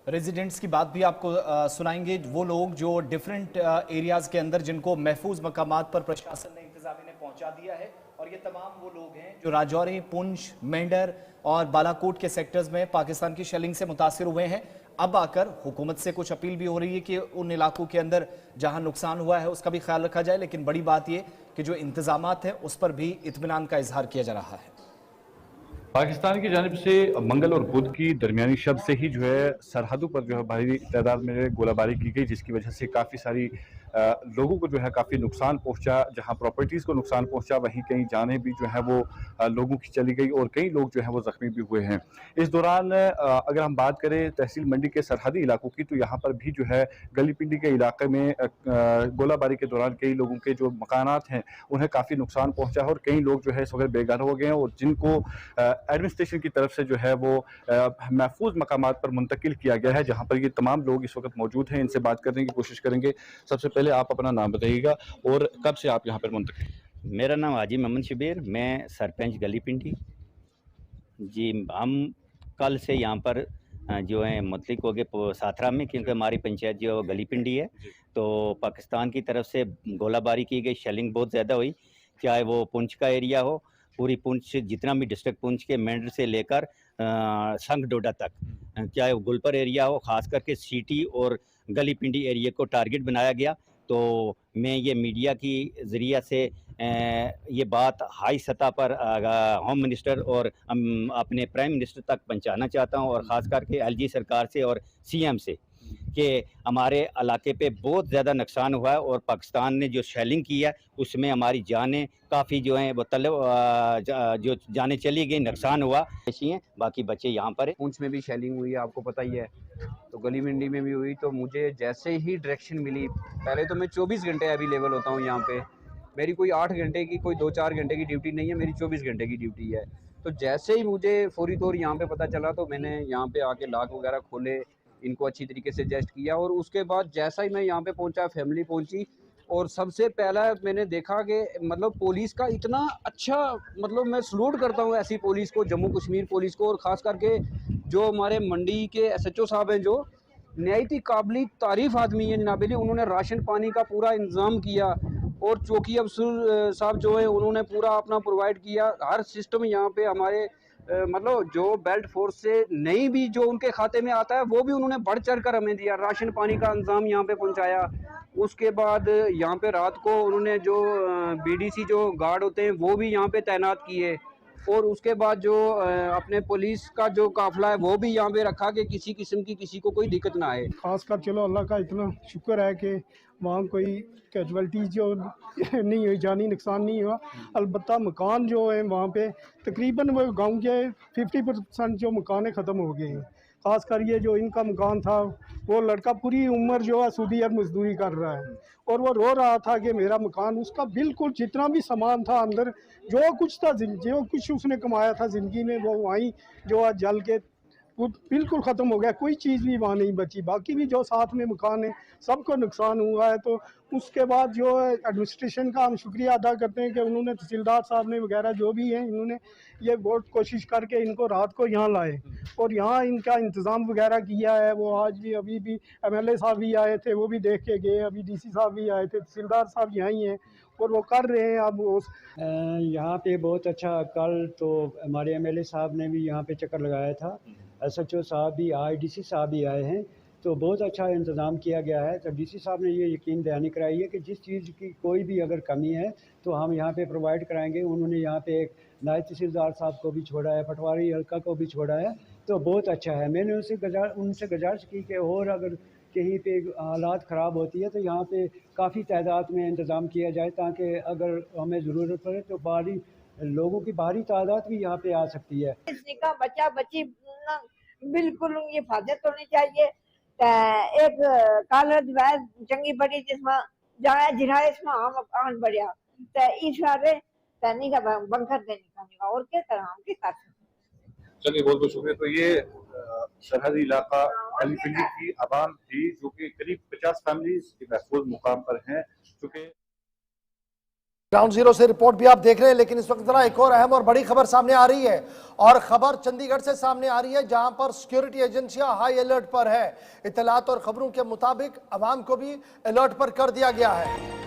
Speaker 2: रेजिडेंट्स की बात भी आपको सुनाएंगे। वो लोग जो डिफरेंट एरियाज के अंदर जिनको महफूज मकामात पर प्रशासन ने इंतजामिया ने पहुंचा दिया है, और ये तमाम वो लोग हैं जो राजौरी, पुंछ, मेंढर और बालाकोट के सेक्टर्स में पाकिस्तान की शेलिंग से मुतासिर हुए हैं। अब आकर हुकूमत से कुछ अपील भी हो रही है कि उन इलाकों के अंदर जहां नुकसान हुआ है उसका भी ख्याल रखा जाए। लेकिन बड़ी बात यह कि जो इंतजामात हैं उस पर भी इत्मीनान का इजहार किया जा रहा है।
Speaker 18: पाकिस्तान की जानिब से मंगल और बुध की दरमियानी शब से ही जो है सरहदों पर जो है भारी तादाद में गोलाबारी की गई, जिसकी वजह से काफ़ी सारी लोगों को जो है काफ़ी नुकसान पहुंचा। जहां प्रॉपर्टीज़ को नुकसान पहुंचा वहीं कई जानें भी जो है वो लोगों की चली गई और कई लोग जो है वो ज़ख्मी भी हुए हैं। इस दौरान अगर हम बात करें तहसील मंडी के सरहदी इलाकों की, तो यहाँ पर भी जो है गली पिंडी के इलाके में गोलाबारी के दौरान कई लोगों के जो मकानात हैं उन्हें काफ़ी नुकसान पहुँचा है और कई लोग जो है इस वक्त बेघर हो गए हैं और जिनको एडमिनिस्ट्रेशन की तरफ से जो है वो महफूज मकामात पर मुंतकिल किया गया है, जहाँ पर ये तमाम लोग इस वक्त मौजूद हैं। इनसे बात करने की कोशिश करेंगे। सबसे पहले आप अपना नाम बताइएगा और कब से आप यहाँ पर मुंतकिल?
Speaker 19: मेरा नाम हाजी मोहम्मद शबीर, मैं सरपंच गली पिंडी जी। हम कल से यहाँ पर जो है मुतलिक हो गए साथरा में, क्योंकि हमारी पंचायत जो गली पिंडी है, तो पाकिस्तान की तरफ से गोलाबारी की गई, शेलिंग बहुत ज़्यादा हुई। चाहे वो पुंछ का एरिया हो, पूरी पुंछ जितना भी डिस्ट्रिक्ट पुंछ के मेंढर से लेकर संग डोडा तक, चाहे वो गुलपर एरिया हो, ख़ास करके सिटी और गली पिंडी एरिया को टारगेट बनाया गया। तो मैं ये मीडिया की ज़रिया से ये बात हाई सतह पर होम मिनिस्टर और अपने प्राइम मिनिस्टर तक पहुंचाना चाहता हूं, और ख़ास करके एलजी सरकार से और सीएम से कि हमारे इलाके पे बहुत ज़्यादा नुकसान हुआ है और पाकिस्तान ने जो शेलिंग की है उसमें हमारी जानें काफ़ी जो हैं वो जो जानें चली गई, नुकसान हुआ। ऐसी हैं, बाकी बच्चे यहाँ पर हैं।
Speaker 20: पुंछ में भी शेलिंग हुई है, आपको पता ही है, तो गली मंडी में भी हुई। तो मुझे जैसे ही डायरेक्शन मिली, पहले तो मैं 24 घंटे अवेलेबल होता हूँ यहाँ पे, मेरी कोई 8 घंटे की कोई 2-4 घंटे की ड्यूटी नहीं है, मेरी 24 घंटे की ड्यूटी है। तो जैसे ही मुझे फौरी तौर यहाँ पे पता चला तो मैंने यहाँ पे आके लॉक वगैरह खोले, इनको अच्छी तरीके से एडजस्ट किया, और उसके बाद जैसा ही मैं यहाँ पे पहुँचा, फैमिली पहुँची, और सबसे पहला मैंने देखा कि मतलब पुलिस का इतना अच्छा, मतलब मैं सलूट करता हूँ ऐसी पुलिस को, जम्मू कश्मीर पुलिस को, और ख़ास करके जो हमारे मंडी के SHO साहब हैं, जो नहायत ही काबिल तारीफ़ आदमी है नाबिली, उन्होंने राशन पानी का पूरा इंतज़ाम किया, और चौकी अफसर साहब जो है उन्होंने पूरा अपना प्रोवाइड किया। हर सिस्टम यहाँ पे हमारे मतलब जो बेल्ट फोर्स से नहीं भी जो उनके खाते में आता है वो भी उन्होंने बढ़ चढ़ कर हमें दिया। राशन पानी का इंतजाम यहाँ पे पहुँचाया। उसके बाद यहाँ पे रात को उन्होंने जो बीडीसी जो गार्ड होते हैं वो भी यहाँ पे तैनात किए। और उसके बाद जो अपने पुलिस का जो काफिला है वो भी यहाँ पे रखा कि किसी किस्म की किसी को कोई दिक्कत ना आए।
Speaker 21: खासकर चलो अल्लाह का इतना शुक्र है कि वहाँ कोई कैजुअल्टीज जो नहीं हुई, जानी नुकसान नहीं हुआ। अलबत्ता मकान जो है वहाँ पे तकरीबन वो गांव के 50% जो मकान ख़त्म हो गए हैं। खासकर ये जो इनका मकान था, वो लड़का पूरी उम्र जो है सऊदी अरब मजदूरी कर रहा है और वो रो रहा था कि मेरा मकान, उसका बिल्कुल जितना भी सामान था अंदर, जो कुछ था, जो कुछ उसने कमाया था ज़िंदगी में, वो वहीं जो है जल के बिल्कुल ख़त्म हो गया। कोई चीज़ भी वहाँ नहीं बची। बाकी भी जो साथ में मकान है सबको नुकसान हुआ है। तो उसके बाद जो है एडमिनिस्ट्रेशन का हम शुक्रिया अदा करते हैं कि उन्होंने तहसीलदार साहब ने वगैरह जो भी हैं, इन्होंने ये बहुत कोशिश करके इनको रात को यहाँ लाए और यहाँ इनका इंतज़ाम वगैरह किया है। वो आज भी अभी भी MLA साहब भी आए थे, वो भी देख के गए। अभी DC साहब भी आए थे, तहसीलदार साहब यहाँ ही हैं और वो कर रहे हैं। अब
Speaker 22: यहाँ पे बहुत अच्छा, कल तो हमारे MLA साहब ने भी यहाँ पे चक्कर लगाया था, SHO साहब भी आए, DC साहब भी आए हैं, तो बहुत अच्छा इंतज़ाम किया गया है। तो DC साहब ने ये यकीन दहानी कराई है कि जिस चीज़ की कोई भी अगर कमी है तो हम यहाँ पे प्रोवाइड कराएंगे। उन्होंने यहाँ पे एक नायब तहसीलदार साहब को भी छोड़ा है, पटवारी हल्का को भी छोड़ा है, तो बहुत अच्छा है। मैंने उनसे गुजारिश की कि और अगर कहीं पे हालात ख़राब होती है तो यहाँ पे काफ़ी तादाद में इंतज़ाम किया जाए, ताकि अगर हमें ज़रूरत पड़े तो बाहरी लोगों की भारी तादाद भी यहाँ पे आ सकती है।
Speaker 23: का बच्चा बच्ची बिल्कुल उनकी हिफाजत होनी चाहिए। एक कॉलेज वैद चंगी बड़ी जिसमें जाए जिन्हें इसमें हम बढ़िया इस सारे तैनी का बंकर देने का और क्या तरह हम के साथ।
Speaker 18: चलिए, बहुत बहुत शुक्रिया। तो ये सरहदी इलाका गलीपिंडी की आवाम थी, जो कि करीब 50 फैमिलीज के महफूज मुकाम पर हैं। चूँकि
Speaker 1: ग्राउंड जीरो से रिपोर्ट भी आप देख रहे हैं, लेकिन इस वक्त जरा एक और अहम और बड़ी खबर सामने आ रही है और खबर चंडीगढ़ से सामने आ रही है, जहां पर सिक्योरिटी एजेंसियां हाई अलर्ट पर है। इत्तलात और खबरों के मुताबिक अवाम को भी अलर्ट पर कर दिया गया है।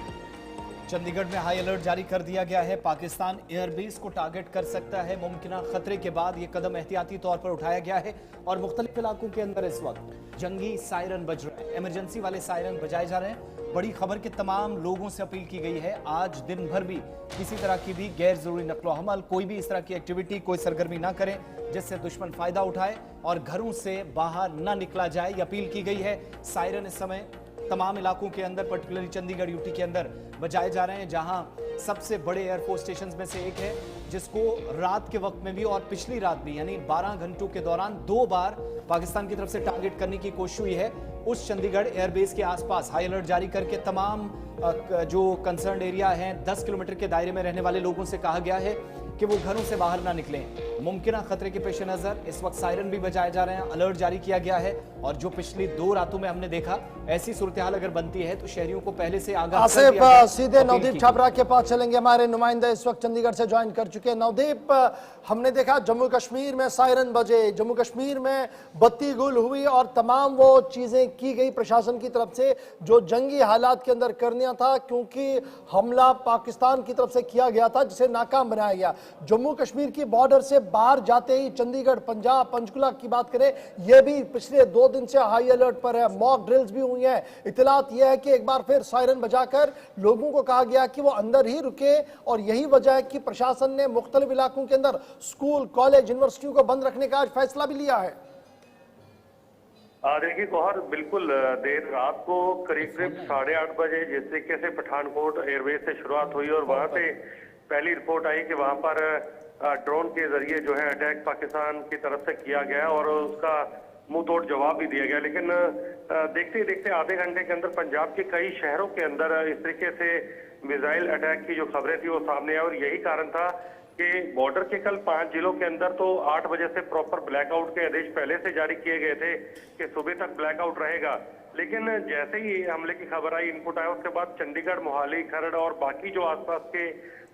Speaker 2: चंडीगढ़ में हाई अलर्ट जारी कर दिया गया है। पाकिस्तान एयरबेस को टारगेट कर सकता है। मुमकिन खतरे के बाद यह कदम एहतियाती तौर पर उठाया गया है और मुख्तलिफ इलाकों के अंदर इस वक्त जंगी सायरन बज रहे हैं, इमरजेंसी वाले सायरन बजाए जा रहे हैं। बड़ी खबर के तमाम लोगों से अपील की गई है, आज दिन भर भी किसी तरह की भी गैर जरूरी नकलो हमल, कोई भी इस तरह की एक्टिविटी, कोई सरगर्मी ना करें जिससे दुश्मन फायदा उठाए और घरों से बाहर ना निकला जाए, ये अपील की गई है। सायरन इस समय तमाम इलाकों के अंदर, पर्टिकुलरली चंडीगढ़ यूटी के अंदर बजाए जा रहे हैं, जहां सबसे बड़े एयरफोर्स स्टेशन में से एक है, जिसको रात के वक्त में भी और पिछली रात भी, यानी 12 घंटों के दौरान 2 बार पाकिस्तान की तरफ से टारगेट करने की कोशिश हुई है। उस चंडीगढ़ एयरबेस के आसपास हाई अलर्ट जारी करके तमाम जो कंसर्न एरिया हैं, 10 किलोमीटर के दायरे में रहने वाले लोगों से कहा गया है कि वो घरों से बाहर ना निकलें। मुमकिन खतरे के पेश नजर इस वक्त सायरन भी बजाए जा रहे हैं, अलर्ट जारी किया गया है। और जो पिछली 2 रातों में हमने देखा, ऐसी सूरत हाल अगर बनती है तो शहरियों को पहले से आगाह कर दिया जाए।
Speaker 1: सीधे नवदीप छाबरा के पास चलेंगे, हमारे नुमाइंदे इस वक्त चंडीगढ़ से ज्वाइन कर चुके हैं। नवदीप, हमने देखा जम्मू कश्मीर में सायरन बजे, जम्मू कश्मीर में बत्ती गुल हुई और तमाम वो चीजें की गई प्रशासन की तरफ से जो जंगी हालात के अंदर करना था, क्योंकि हमला पाकिस्तान की तरफ से किया गया था जिसे नाकाम बनाया गया। जम्मू कश्मीर की बॉर्डर से बाहर जाते ही चंडीगढ़, पंजाब, पंचकुला की बात करें, यह भी पिछले 2 दिन से हाई अलर्ट पर है। मॉक ड्रिल्स भी हुई हैं। इत्तलात यह है कि एक बार फिर सायरन बजाकर लोगों को कहा गया कि वो अंदर ही रुके और यही वजह है कि प्रशासन ने मुख्तलिफ इलाकों के अंदर स्कूल, कॉलेज, यूनिवर्सिटियों को बंद रखने का आज फैसला भी लिया है।
Speaker 24: देखिए गौहर, बिल्कुल देर रात को करीब 8:30 बजे जिस तरीके से पठानकोट एयरबेस से शुरुआत हुई और वहां से पहली रिपोर्ट आई कि वहां पर ड्रोन के जरिए जो है अटैक पाकिस्तान की तरफ से किया गया और उसका मुंह तोड़ जवाब भी दिया गया। लेकिन देखते ही देखते आधे घंटे के अंदर पंजाब के कई शहरों के अंदर इस तरीके से मिसाइल अटैक की जो खबरें थी वो सामने आई और यही कारण था कि बॉर्डर के कल 5 जिलों के अंदर तो 8 बजे से प्रॉपर ब्लैकआउट के आदेश पहले से जारी किए गए थे कि सुबह तक ब्लैकआउट रहेगा। लेकिन जैसे ही हमले की खबर आई, इनपुट आया, उसके बाद चंडीगढ़, मोहाली, खरड़ और बाकी जो आसपास के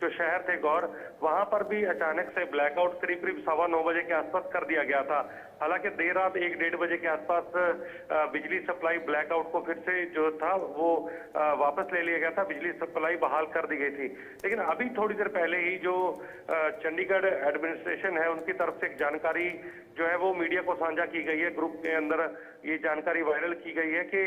Speaker 24: जो शहर थे गौर, वहां पर भी अचानक से ब्लैकआउट करीब 9:15 बजे के आसपास कर दिया गया था। हालांकि देर रात 1-1:30 बजे के आसपास बिजली सप्लाई ब्लैकआउट को फिर से जो था वो वापस ले लिया गया था, बिजली सप्लाई बहाल कर दी गई थी। लेकिन अभी थोड़ी देर पहले ही जो चंडीगढ़ एडमिनिस्ट्रेशन है उनकी तरफ से एक जानकारी जो है वो मीडिया को साझा की गई है। ग्रुप के अंदर ये जानकारी वायरल की गई है कि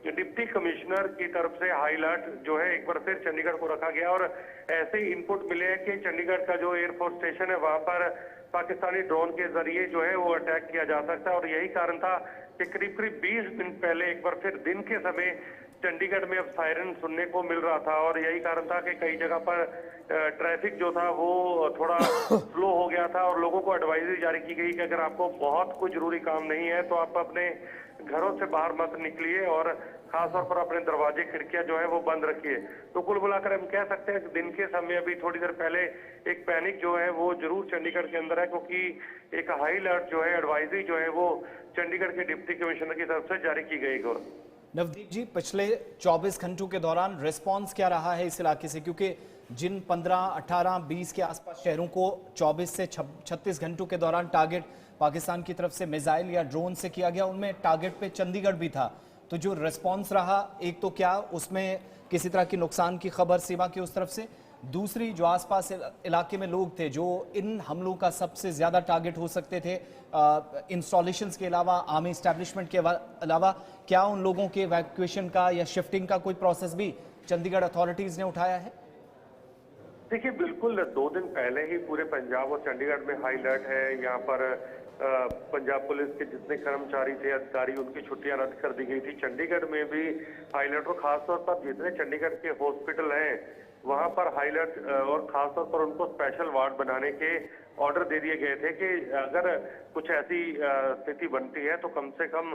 Speaker 24: डिप्टी कमिश्नर की तरफ से हाई अलर्ट जो है एक बार फिर चंडीगढ़ को रखा गया और ऐसे इनपुट मिले हैं कि चंडीगढ़ का जो एयरफोर्स स्टेशन है वहां पर पाकिस्तानी ड्रोन के जरिए जो है वो अटैक किया जा सकता है। और यही कारण था कि करीब 20 मिनट पहले एक बार फिर दिन के समय चंडीगढ़ में अब सायरन सुनने को मिल रहा था और यही कारण था कि कई जगह पर ट्रैफिक जो था वो थोड़ा स्लो हो गया था और लोगों को एडवाइजरी जारी की गई कि अगर आपको बहुत कोई जरूरी काम नहीं है तो आप अपने घरों से बाहर मत निकलिए और खासतौर पर अपने दरवाजे खिड़कियां जो है वो बंद रखिए। तो कुल मिलाकर हम कह सकते हैं कि दिन के समय अभी थोड़ी देर पहले एक पैनिक जो है वो जरूर चंडीगढ़ के अंदर है, क्योंकि एक हाई अलर्ट जो है एडवाइजरी जो है वो चंडीगढ़ के डिप्टी कमिश्नर की तरफ से जारी की गई।
Speaker 2: नवदीप जी, पिछले 24 घंटों के दौरान रिस्पांस क्या रहा है इस इलाके से, क्योंकि जिन 15, 18, 20 के आसपास शहरों को 24 से 36 घंटों के दौरान टारगेट पाकिस्तान की तरफ से मिसाइल या ड्रोन से किया गया, उनमें टारगेट पे चंडीगढ़ भी था। तो जो रिस्पांस रहा, एक तो क्या उसमें किसी तरह की नुकसान की खबर सीमा की उस तरफ से, दूसरी जो आसपास इलाके में लोग थे जो इन हमलों का सबसे ज्यादा टारगेट हो सकते थे, इंस्टॉलेशंस के अलावा, आर्मी एस्टैब्लिशमेंट के अलावा, क्या उन लोगों के इवैक्यूएशन का या शिफ्टिंग का कोई प्रोसेस भी चंडीगढ़ अथॉरिटीज ने उठाया है?
Speaker 24: देखिए, बिल्कुल 2 दिन पहले ही पूरे पंजाब और चंडीगढ़ में हाई अलर्ट है। यहाँ पर पंजाब पुलिस के जितने कर्मचारी थे, अधिकारी, उनकी छुट्टियां रद्द कर दी गई थी। चंडीगढ़ में भी हाई अलर्ट और खासतौर पर जितने चंडीगढ़ के हॉस्पिटल हैं वहां पर हाई अलर्ट और खासतौर पर उनको स्पेशल वार्ड बनाने के ऑर्डर दे दिए गए थे कि अगर कुछ ऐसी स्थिति बनती है तो कम से कम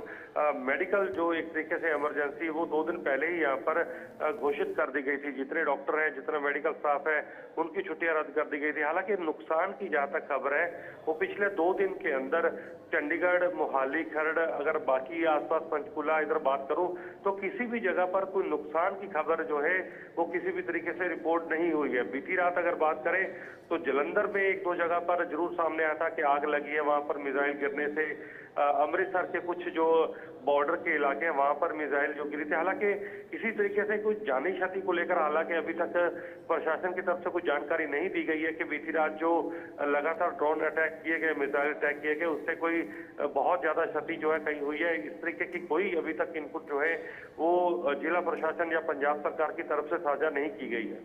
Speaker 24: मेडिकल जो एक तरीके से इमरजेंसी वो 2 दिन पहले ही यहाँ पर घोषित कर दी गई थी। जितने डॉक्टर हैं, जितना मेडिकल स्टाफ है, उनकी छुट्टियां रद्द कर दी गई थी। हालांकि नुकसान की जहां तक खबर है वो पिछले 2 दिन के अंदर चंडीगढ़, मोहाली, खरड़, अगर बाकी आसपास पंचकुला इधर बात करूं तो किसी भी जगह पर कोई नुकसान की खबर जो है वो किसी भी तरीके से रिपोर्ट नहीं हुई है। बीती रात अगर बात करें तो जलंधर में 1-2 जगह पर जरूर सामने आया था कि आग लगी है, वहां पर मिसाइल गिरने से। अमृतसर के कुछ जो बॉर्डर के इलाके हैं वहां पर मिसाइल जो गिरी थी। हालांकि किसी तरीके से कोई जानी क्षति को लेकर हालांकि अभी तक प्रशासन की तरफ से कोई जानकारी नहीं दी गई है कि बीती रात जो लगातार ड्रोन अटैक किए गए, मिसाइल अटैक किए गए, उससे कोई बहुत ज्यादा क्षति जो है कहीं हुई है। इस तरीके की कोई अभी तक इनपुट जो है वो जिला प्रशासन या पंजाब सरकार की तरफ से साझा नहीं की गई है।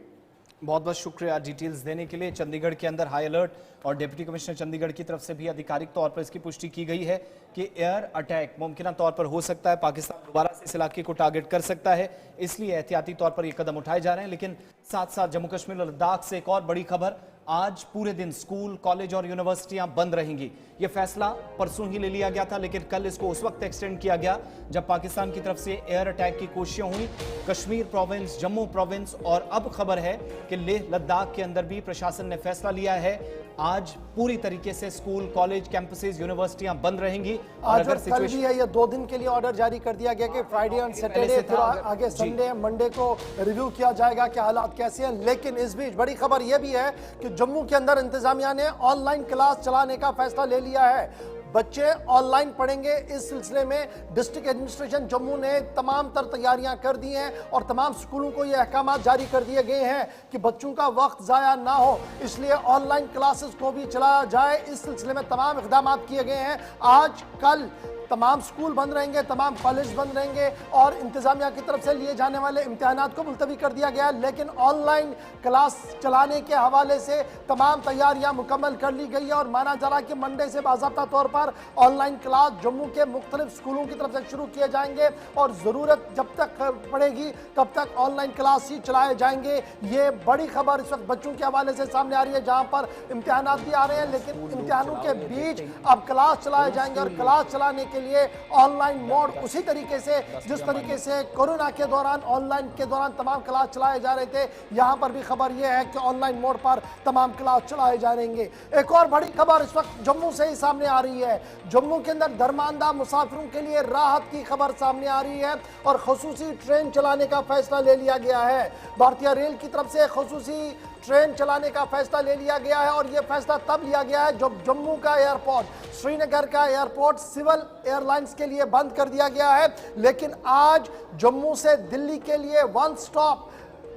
Speaker 2: बहुत बहुत शुक्रिया डिटेल्स देने के लिए। चंडीगढ़ के अंदर हाई अलर्ट और डिप्टी कमिश्नर चंडीगढ़ की तरफ से भी आधिकारिक तौर पर इसकी पुष्टि की गई है कि एयर अटैक मुमकिन तौर पर हो सकता है, पाकिस्तान दोबारा से इस इलाके को टारगेट कर सकता है, इसलिए एहतियाती तौर पर ये कदम उठाए जा रहे हैं। लेकिन साथ साथ जम्मू कश्मीर और लद्दाख से एक और बड़ी खबर, आज पूरे दिन स्कूल, कॉलेज और यूनिवर्सिटियां बंद रहेंगी। यह फैसला परसों ही ले लिया गया था, लेकिन कल इसको उस वक्त एक्सटेंड किया गया जब पाकिस्तान की तरफ से एयर अटैक की कोशिशें हुई कश्मीर प्रोविंस, जम्मू प्रोविंस, और अब खबर है कि लेह लद्दाख के अंदर भी प्रशासन ने फैसला लिया है आज पूरी तरीके से स्कूल, कॉलेज, कैंपसेस, यूनिवर्सिटियां बंद रहेंगी।
Speaker 1: आज और कल भी है, ये 2 दिन के लिए ऑर्डर जारी कर दिया गया कि फ्राइडे और सैटरडे, फिर आगे संडे, मंडे को रिव्यू किया जाएगा कि हालात कैसे हैं। लेकिन इस बीच बड़ी खबर यह भी है कि जम्मू के अंदर इंतजामिया ने ऑनलाइन क्लास चलाने का फैसला ले लिया है। बच्चे ऑनलाइन पढ़ेंगे। इस सिलसिले में डिस्ट्रिक्ट एडमिनिस्ट्रेशन जम्मू ने तमाम तर तैयारियां कर दी हैं और तमाम स्कूलों को ये अहकाम जारी कर दिए गए हैं कि बच्चों का वक्त ज़ाया ना हो, इसलिए ऑनलाइन क्लासेस को भी चलाया जाए। इस सिलसिले में तमाम इक़दाम किए गए हैं। आज कल तमाम स्कूल बंद रहेंगे, तमाम कॉलेज बंद रहेंगे और इंतजामिया की तरफ से लिए जाने वाले इम्तिहानात को मुलतवी कर दिया गया। लेकिन ऑनलाइन क्लास चलाने के हवाले से तमाम तैयारियां मुकम्मल कर ली गई है और माना जा रहा है कि मंडे से बाज़ाब्ता तौर पर ऑनलाइन क्लास जम्मू के मुख्तलिफ स्कूलों की तरफ से शुरू किए जाएंगे और ज़रूरत जब तक पड़ेगी तब तक ऑनलाइन क्लास ही चलाए जाएंगे। ये बड़ी खबर इस वक्त बच्चों के हवाले से सामने आ रही है, जहाँ पर इम्तिहानात भी आ रहे हैं लेकिन इम्तिहानों के बीच अब क्लास चलाए जाएंगे और क्लास चलाने के लिए ऑनलाइन मोड उसी तरीके से जिस तरीके से कोरोना के दौरान ऑनलाइन के दौरान तमाम क्लास चलाए जा रहे थे, यहां पर भी खबर यह है कि ऑनलाइन मोड पर तमाम क्लास चलाए जाएंगे। एक और बड़ी खबर इस वक्त जम्मू से ही सामने आ रही है। जम्मू के अंदर दरमानदा मुसाफिरों के लिए राहत की खबर सामने आ रही है और खुसूसी ट्रेन चलाने का फैसला ले लिया गया है। भारतीय रेल की तरफ से खुसूसी ट्रेन चलाने का फैसला ले लिया गया है और यह फैसला तब लिया गया है जब जम्मू का एयरपोर्ट, श्रीनगर का एयरपोर्ट सिविल एयरलाइंस के लिए बंद कर दिया गया है। लेकिन आज जम्मू से दिल्ली के लिए वन स्टॉप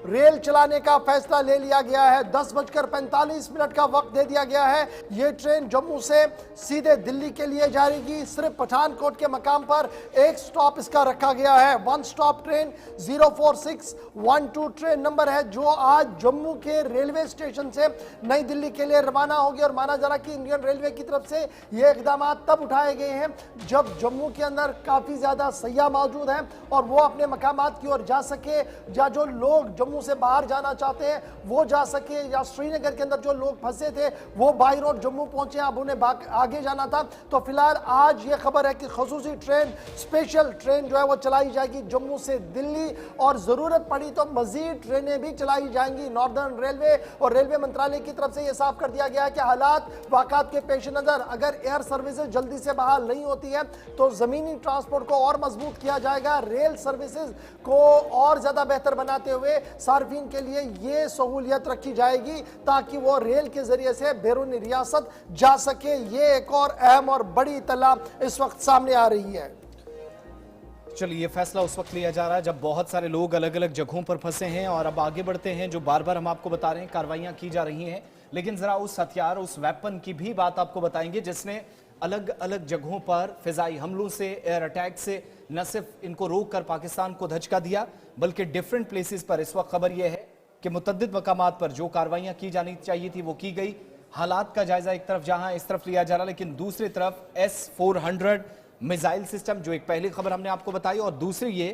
Speaker 1: रेल चलाने का फैसला ले लिया गया है। 10:45 का वक्त दे दिया गया है। यह ट्रेन जम्मू से सीधे दिल्ली के लिए जाएगी। सिर्फ पठानकोट के मकाम पर एक स्टॉप इसका रखा गया है। One stop train 04612 train number है जो आज जम्मू के रेलवे स्टेशन से नई दिल्ली के लिए रवाना होगी। और माना जा रहा कि इंडियन रेलवे की तरफ से ये इकदाम तब उठाए गए हैं जब जम्मू के अंदर काफी ज्यादा सयाह मौजूद हैं और वो अपने मकामात की ओर जा सके, या जो लोग जम्मू से बाहर जाना चाहते हैं वो जा सके, या श्रीनगर के अंदर जो लोग फंसे थे वो बाई रोड जम्मू पहुंचे, अब उन्हें आगे जाना था। तो फिलहाल आज ये खबर है कि खसूसी ट्रेन, स्पेशल ट्रेन जो है वो चलाई जाएगी जम्मू से दिल्ली, और जरूरत पड़ी तो मजीद ट्रेनें भी चलाई जाएंगी। नॉर्दर्न रेलवे और रेलवे मंत्रालय की तरफ से यह साफ कर दिया गया है कि हालात वाक़ात के पेश नजर अगर एयर सर्विसेज जल्दी से बहाल नहीं होती है तो जमीनी ट्रांसपोर्ट को और मजबूत किया जाएगा। रेल सर्विसेज को और ज्यादा बेहतर बनाते हुए सार्फिन के लिए ये सहूलियत रखी जाएगी ताकि वो रेल के जरिए से बैरून रियासत जा सके। ये एक और अहम और बड़ी इत्तला इस वक्त सामने आ रही है।
Speaker 2: चलिए, ये फैसला उस वक्त लिया जा रहा है जब बहुत सारे लोग अलग अलग जगहों पर फंसे हैं। और अब आगे बढ़ते हैं, जो बार बार हम आपको बता रहे हैं कार्रवाइयां की जा रही हैं, लेकिन जरा उस हथियार, उस वेपन की भी बात आपको बताएंगे जिसने अलग अलग जगहों पर फिजाई हमलों से, एयर अटैक से न सिर्फ इनको रोक कर पाकिस्तान को धचका दिया, बल्कि डिफरेंट प्लेसेस पर इस वक्त खबर यह है कि मुतद्दिद मकामात पर जो कार्रवाइयां की जानी चाहिए थी वो की गई। हालात का जायजा एक तरफ जहां इस तरफ लिया जा रहा, लेकिन दूसरी तरफ S-400 मिसाइल सिस्टम, जो एक पहली खबर हमने आपको बताई, और दूसरी ये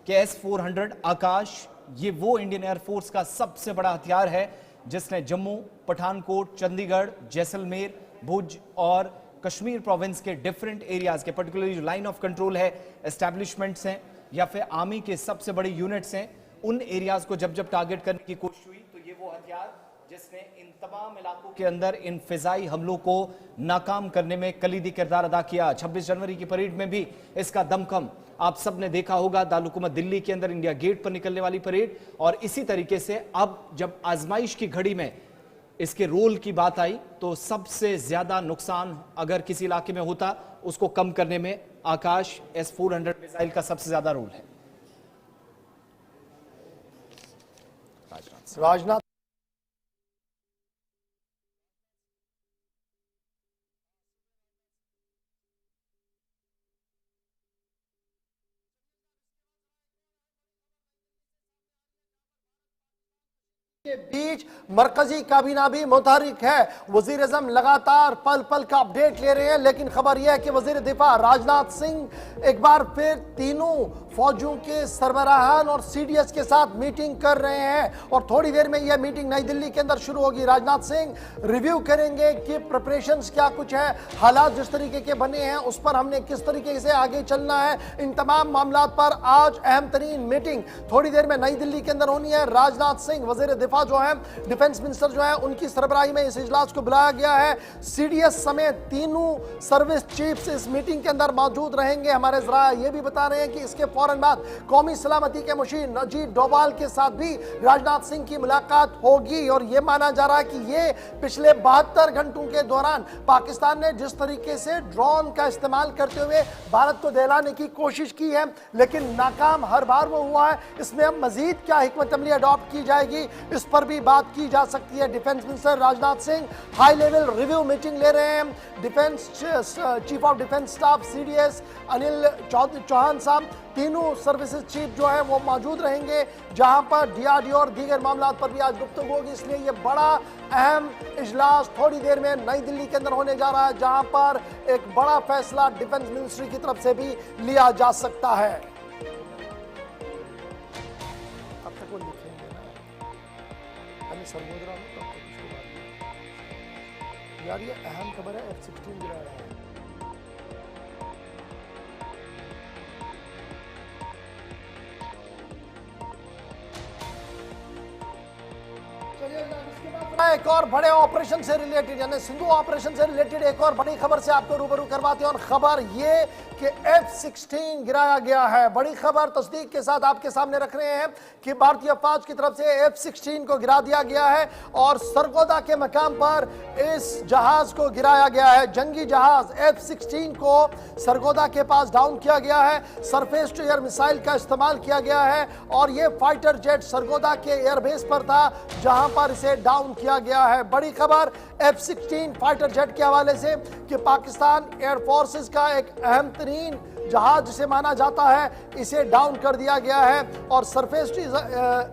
Speaker 2: कि S-400 आकाश, ये वो इंडियन एयरफोर्स का सबसे बड़ा हथियार है जिसने जम्मू, पठानकोट, चंडीगढ़, जैसलमेर, भुज और कश्मीर प्रोविंस के डिफरेंट एरियाज के, पर्टिकुलरली जो लाइन ऑफ कंट्रोल है, एस्टैब्लिशमेंट्स हैं या फिर आर्मी के सबसे बड़ी यूनिट्स हैं, उन एरियाज को जब जब टारगेट करने की कोशिश हुई तो ये वो हथियार जिसने इन तमाम इलाकों के अंदर इन फिजाई हमलों को नाकाम करने में कलीदी किरदार अदा किया। 26 जनवरी की परेड में भी इसका दमखम आप सब ने देखा होगा, दारुल-हुकूमत दिल्ली के अंदर इंडिया गेट पर निकलने वाली परेड। और इसी तरीके से अब जब आजमाइश की घड़ी में इसके रोल की बात आई तो सबसे ज्यादा नुकसान अगर किसी इलाके में होता उसको कम करने में आकाश S-400 मिसाइल का सबसे ज्यादा रोल है।
Speaker 1: राजनाथ के बीच मरकजी काबीना भी मुतहरिक है। वजीर आज़म लगातार पल पल का अपडेट ले रहे हैं, लेकिन खबर यह है कि वजीर दिफा राजनाथ सिंह एक बार फिर तीनों फौजों के सरबराहान और CDS के साथ मीटिंग कर रहे हैं और थोड़ी देर में यह मीटिंग नई दिल्ली के अंदर शुरू होगी। राजनाथ सिंह रिव्यू करेंगे कि प्रिपरेशंस क्या कुछ है, हालात जिस तरीके के बने हैं उस पर हमने किस तरीके से आगे चलना है। इन तमाम मामलात पर आज अहम तरीन मीटिंग थोड़ी देर में नई दिल्ली के अंदर होनी है। राजनाथ सिंह वजीर दिफा जो है, डिफेंस मिनिस्टर जो है, उनकी सरबराही में इस इजलास को बुलाया गया है। CDS समेत तीनों सर्विस चीफ्स इस मीटिंग के अंदर मौजूद रहेंगे। हमारे जरा ये भी बता रहे हैं कि इसके फौरन बाद कौमी सलामती के मुशीर अजीत डोभाल के साथ भी राजनाथ सिंह की मुलाकात होगी। और यह माना जा रहा है कि ये पिछले 72 घंटों के दौरान पाकिस्तान ने जिस तरीके से ड्रोन का इस्तेमाल करते हुए भारत को दहलाने की कोशिश की है, लेकिन नाकाम हर बार वो हुआ है। इसमें अब मजीद क्या हिकमत अमली अडॉप्ट की जाएगी, इस पर भी बात की जा सकती है। Defence minister Rajnath Singh high level review meeting ले रहे हैं। Defence chief of defence staff CDS Anil Chauhan साहब, तीनों सर्विसेज चीफ जो है वो मौजूद रहेंगे, जहां पर DRDO और दीगर मामलात पर भी आज गुफ्तगू होगी। इसलिए ये बड़ा अहम इजलास थोड़ी देर में नई दिल्ली के अंदर होने जा रहा है, जहां पर एक बड़ा फैसला डिफेंस मिनिस्ट्री की तरफ से भी लिया जा सकता है। अब तक वो लिखेंगे ना सरमोदरा में, तब तक उसके बाद यार ये अहम खबर है। F-16 गिरा रहा है। हैं एक और बड़े ऑपरेशन से रिलेटेड, यानी सिंधु ऑपरेशन से रिलेटेड एक और बड़ी खबर से आपको रूबरू करवाते हैं। और खबर ये कि F-16 गिराया गया है। बड़ी खबर तस्दीक के साथ आपके सामने रख रहे हैं कि भारतीय फौज की तरफ से F-16 को गिरा दिया गया है और सरगोदा के मकाम पर इस जहाज को गिराया गया है। जंगी जहाज F-16 को सरगोदा के पास डाउन किया गया है। सरफेस टू एयर मिसाइल का इस्तेमाल किया गया है और ये फाइटर जेट सरगोदा के एयरबेस पर था जहां पर इसे डाउन किया गया है। बड़ी खबर F-16 फाइटर जेट के हवाले से कि पाकिस्तान एयर फोर्सेस का एक अहम तरीन जहाज जिसे माना जाता है, इसे डाउन कर दिया गया है और सरफेस टू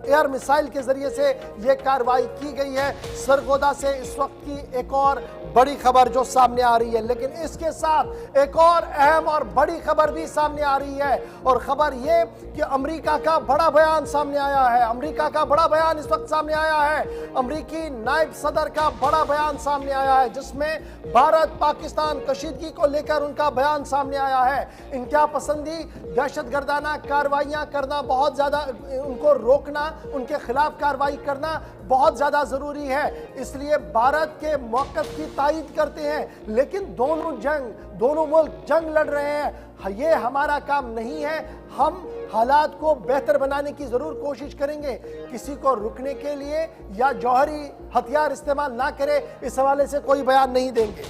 Speaker 1: एयर मिसाइल के जरिए से यह कार्रवाई की गई है। सरगोदा से इस वक्त की एक और बड़ी खबर जो सामने आ रही है, लेकिन इसके साथ एक और अहम और बड़ी खबर भी सामने आ रही है और खबर यह कि अमेरिका का बड़ा बयान सामने आया है। अमेरिका का बड़ा बयान इस वक्त सामने आया है। अमेरिकी नायब सदर का बड़ा बयान सामने आया है जिसमें भारत पाकिस्तान कशीदगी को लेकर उनका बयान सामने आया है। इंतहा पसंदी, दहशतगर्दाना कार्रवाइयां करना बहुत ज्यादा, उनको रोकना, उनके खिलाफ कार्रवाई करना बहुत ज्यादा जरूरी है। इसलिए भारत के मौक़िफ़ की तायीद करते हैं, लेकिन दोनों मुल्क जंग लड़ रहे हैं। ये हमारा काम नहीं है। हम हालात को बेहतर बनाने की जरूर कोशिश करेंगे। किसी को रुकने के लिए या जौहरी हथियार इस्तेमाल ना करे, इस हवाले से कोई बयान नहीं देंगे।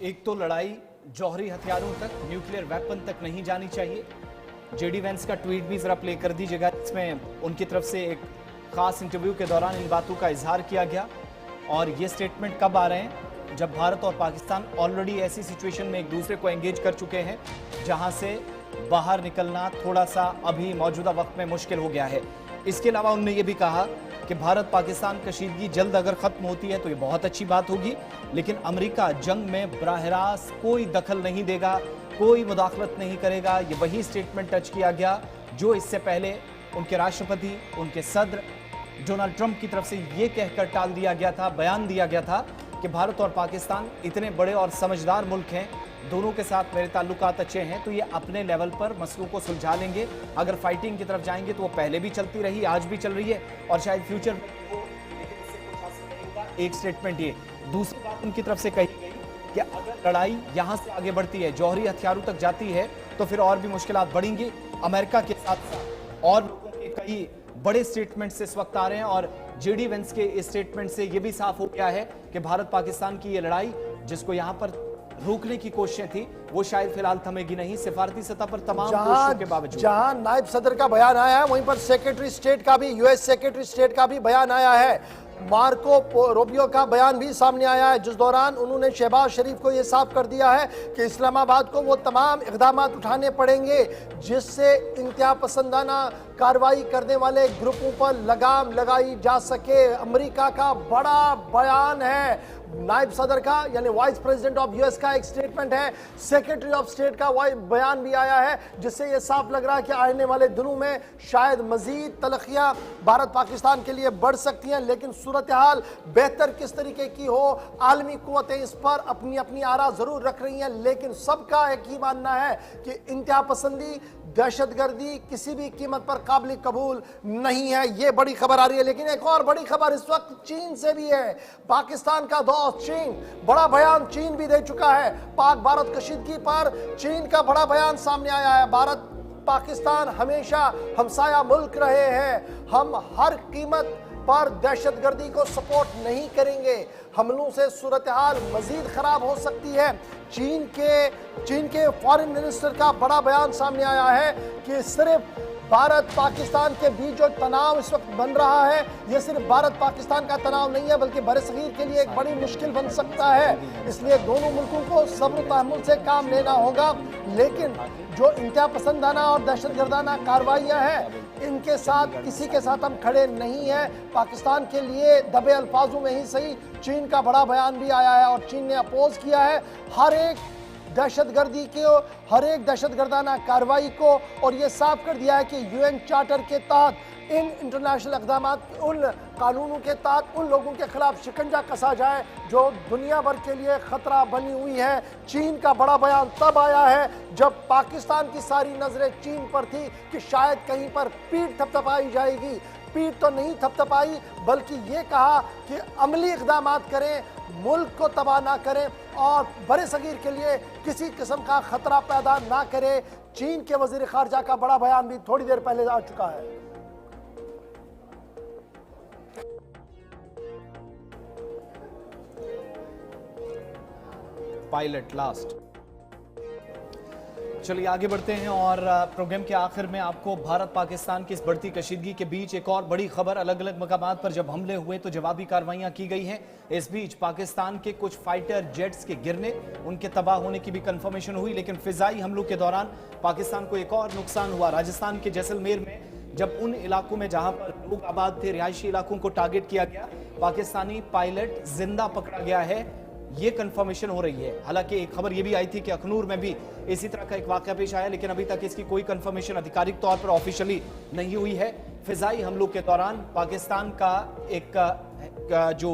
Speaker 2: एक तो लड़ाई जौहरी हथियारों तक, न्यूक्लियर वेपन तक नहीं जानी चाहिए। जेडी वेंस का ट्वीट भी जरा प्ले कर दीजिएगा, इसमें उनकी तरफ से एक खास इंटरव्यू के दौरान इन बातों का इजहार किया गया। और ये स्टेटमेंट कब आ रहे हैं? जब भारत और पाकिस्तान ऑलरेडी ऐसी सिचुएशन में एक दूसरे को एंगेज कर चुके हैं जहां से बाहर निकलना थोड़ा सा अभी मौजूदा वक्त में मुश्किल हो गया है। इसके अलावा उन्होंने ये भी कहा कि भारत पाकिस्तान कशीदगी जल्द अगर खत्म होती है तो ये बहुत अच्छी बात होगी, लेकिन अमेरिका जंग में बराह रास्त कोई दखल नहीं देगा, कोई मुदाखलत नहीं करेगा। ये वही स्टेटमेंट टच किया गया जो इससे पहले उनके राष्ट्रपति, उनके सदर डोनाल्ड ट्रंप की तरफ से ये कहकर टाल दिया गया था, बयान दिया गया था कि भारत और पाकिस्तान इतने बड़े और समझदार मुल्क हैं, दोनों के साथ मेरे ताल्लुकात अच्छे हैं, तो ये अपने लेवल पर मसलों को सुलझा लेंगे। अगर फाइटिंग की तरफ जाएंगे तो वो पहले भी चलती रही, आज भी चल रही है और शायद फ्यूचर में एक स्टेटमेंट ये। दूसरी बात उनकी तरफ से कही गई कि अगर लड़ाई यहाँ से आगे बढ़ती है, जौहरी हथियारों तक जाती है, तो फिर और भी मुश्किलात बढ़ेंगी। अमेरिका के साथ साथ और लोगों के कई बड़े स्टेटमेंट्स इस वक्त आ रहे हैं और जेडी वेंस के इस स्टेटमेंट से यह भी साफ हो गया है कि भारत पाकिस्तान की ये लड़ाई, जिसको यहां पर रोकने की कोशिशें थी, वो शायद फिलहाल थमेगी नहीं। सिफारती सतह पर तमाम कोशिशों के बावजूद
Speaker 1: जहां नायब सदर का बयान आया है, वहीं पर सेक्रेटरी स्टेट का भी, यूएस सेक्रेटरी स्टेट का भी बयान आया है। मार्को रूबियो का बयान भी सामने आया है जिस दौरान उन्होंने शहबाज शरीफ को यह साफ कर दिया है कि इस्लामाबाद को वो तमाम इक़दाम उठाने पड़ेंगे जिससे इंतहा पसंदाना कार्रवाई करने वाले ग्रुपों पर लगाम लगाई जा सके। अमेरिका का बड़ा बयान है नायब सदर का, यानी वाइस प्रेसिडेंट ऑफ यूएस का एक स्टेटमेंट है। सेक्रेटरी ऑफ स्टेट का बयान भी आया है जिससे यह साफ लग रहा है कि आने वाले दिनों में शायद मजीद तलखियां भारत पाकिस्तान के लिए बढ़ सकती हैं, लेकिन सूरत हाल बेहतर किस तरीके की हो, आलमी कुव्वतें इस पर अपनी अपनी आरा जरूर रख रही हैं, लेकिन सबका एक ही मानना है कि इंतहा पसंदी, दहशतगर्दी किसी भी कीमत पर काबिल कबूल नहीं है। ये बड़ी खबर आ रही है। लेकिन एक और बड़ी खबर इस वक्त चीन से भी है। पाकिस्तान का दोस्त चीन, बड़ा बयान चीन भी दे चुका है। पाक भारत कशीदगी पर चीन का बड़ा बयान सामने आया है। भारत पाकिस्तान हमेशा हमसाया मुल्क रहे हैं, हम हर कीमत पर दहशतगर्दी को सपोर्ट नहीं करेंगे। हमलों से सूरत हाल मजीद खराब हो सकती है। चीन के फॉरेन मिनिस्टर का बड़ा बयान सामने आया है कि सिर्फ भारत पाकिस्तान के बीच जो तनाव इस वक्त बन रहा है, ये सिर्फ भारत पाकिस्तान का तनाव नहीं है बल्कि बरसगीर के लिए एक बड़ी मुश्किल बन सकता है। इसलिए दोनों मुल्कों को सब्र तहम्मुल से काम लेना होगा, लेकिन जो इंतहा पसंदाना और दहशतगर्दाना कार्रवाइयाँ हैं, इनके साथ किसी के साथ हम खड़े नहीं हैं। पाकिस्तान के लिए दबे अल्फाजों में ही सही चीन का बड़ा बयान भी आया है और चीन ने अपोज किया है हर एक दहशतगर्दी को, हर एक दहशतगर्दाना कार्रवाई को, और ये साफ कर दिया है कि यूएन चार्टर के तहत इन इंटरनेशनल इक़दाम, उन कानूनों के तहत उन लोगों के खिलाफ शिकंजा कसा जाए जो दुनिया भर के लिए खतरा बनी हुई है। चीन का बड़ा बयान तब आया है जब पाकिस्तान की सारी नजरें चीन पर थी कि शायद कहीं पर पीठ थपथपाई जाएगी। पीठ तो नहीं थपथपाई, बल्कि ये कहा कि अमली इक़दाम करें, मुल्क को तबाह ना करें और बड़े सगीर के लिए किसी किस्म का खतरा पैदा ना करे। चीन के वज़ीर ख़ारजा का बड़ा बयान भी थोड़ी देर पहले आ चुका है।
Speaker 2: Pilot last. चलिए आगे बढ़ते हैं और प्रोग्राम के आखिर में आपको भारत पाकिस्तान की इस बढ़ती कशीदगी के बीच एक और बड़ी खबर। अलग अलग मकामात पर जब हमले हुए तो जवाबी कार्रवाइयां की गई हैं। इस बीच पाकिस्तान के कुछ फाइटर जेट्स के गिरने, उनके तबाह होने की भी कंफर्मेशन हुई, लेकिन फिजाई हमलों के दौरान पाकिस्तान को एक और नुकसान हुआ। राजस्थान के जैसलमेर में जब उन इलाकों में जहां पर लोग आबाद थे, रिहायशी इलाकों को टारगेट किया गया, पाकिस्तानी पायलट जिंदा पकड़ा गया है, ये कंफर्मेशन हो रही है। हालांकि एक खबर ये भी आई थी कि अखनूर में भी इसी तरह का एक वाकया पेश आया, लेकिन अभी तक इसकी कोई कंफर्मेशन आधिकारिक तौर पर ऑफिशियली नहीं हुई है। फिजाई हमलों के दौरान पाकिस्तान का एक जो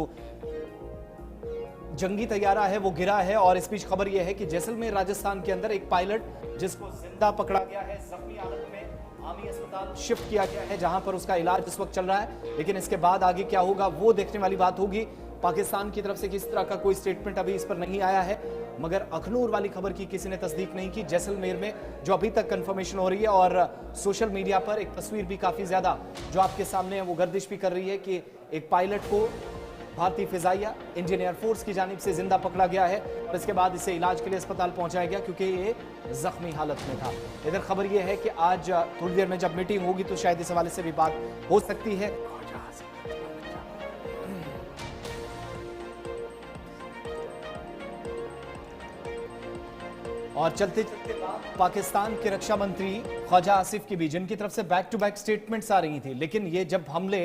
Speaker 2: जंगी तैयारा है वो गिरा है और इस बीच खबर यह है कि जैसलमेर राजस्थान के अंदर एक पायलट जिसको जिंदा पकड़ा गया है, जख्मी हालत में आर्मी अस्पताल शिफ्ट किया गया है, जहां पर उसका इलाज इस वक्त चल रहा है। लेकिन इसके बाद आगे क्या होगा वो देखने वाली बात होगी। पाकिस्तान की तरफ से किस तरह का कोई स्टेटमेंट अभी इस पर नहीं आया है, मगर अखनूर वाली खबर की किसी ने तस्दीक नहीं की। जैसलमेर में जो अभी तक कंफर्मेशन हो रही है और सोशल मीडिया पर एक तस्वीर भी काफी ज्यादा जो आपके सामने है वो गर्दिश भी कर रही है कि एक पायलट को भारतीय फिजाइया इंडियन एयरफोर्स की जानिब से जिंदा पकड़ा गया है और इसके बाद इसे इलाज के लिए अस्पताल पहुंचाया गया क्योंकि ये जख्मी हालत में था। इधर खबर यह है कि आज थोड़ी देर में जब मीटिंग होगी तो शायद इस हवाले से भी बात हो सकती है। और चलते चलते पाकिस्तान के रक्षा मंत्री ख्वाजा आसिफ की भी, जिनकी तरफ से बैक टू बैक स्टेटमेंट्स आ रही थी, लेकिन ये जब हमले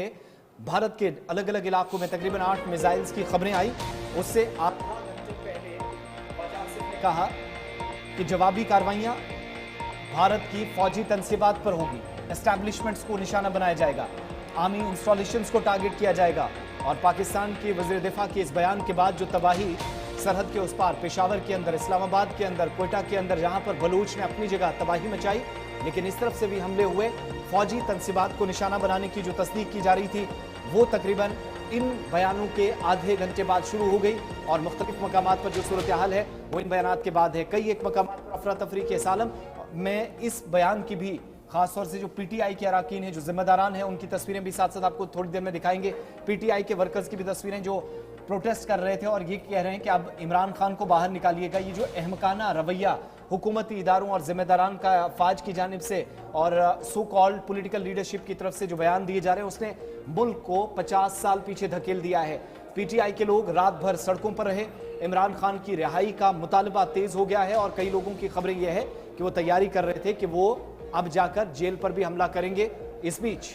Speaker 2: भारत के अलग अलग इलाकों में तकरीबन 8 मिसाइल्स की खबरें आई, उससे 8 घंटे पहले ख्वाजा आसिफ ने कहा कि जवाबी कार्रवाइयां भारत की फौजी तनसीबात पर होगी, एस्टैब्लिशमेंट्स को निशाना बनाया जाएगा, आर्मी इंस्टॉलेशंस को टारगेट किया जाएगा। और पाकिस्तान के वज़ीर दिफा के इस बयान के बाद जो तबाही सरहद के उस पार पेशावर के अंदर, इस्लामाबाद के अंदर, कोयटा के अंदर, जहां पर बलूच ने अपनी जगह तबाही मचाई, लेकिन इस तरफ से भी हमले हुए, फौजी तनसीबात को निशाना बनाने की जो तस्दीक की जा रही थी वो तकरीबन इन बयानों के आधे घंटे बाद शुरू हो गई। और मुख्तलिफ मकामात पर जो सूरत हाल है वो इन बयानात के बाद है। कई एक मकामात पर अफरा तफरी के सालम में इस बयान की भी खासतौर से जो पीटीआई के अराकीन हैं, जो जिम्मेदारान हैं, उनकी तस्वीरें भी साथ साथ आपको थोड़ी देर में दिखाएंगे। पीटीआई के वर्कर्स की भी तस्वीरें जो प्रोटेस्ट कर रहे थे और ये कह रहे हैं कि अब इमरान खान को बाहर निकालिएगा। ये जो अहमकाना रवैया हुकूमती इदारों और जिम्मेदारान का फौज की जानिब से और सो कॉल्ड पॉलिटिकल लीडरशिप की तरफ से जो बयान दिए जा रहे हैं, उसने मुल्क को 50 साल पीछे धकेल दिया है। पीटीआई के लोग रात भर सड़कों पर रहे, इमरान खान की रिहाई का मुतालबा तेज हो गया है और कई लोगों की खबरें यह है कि वो तैयारी कर रहे थे कि वो अब जाकर जेल पर भी हमला करेंगे। इस बीच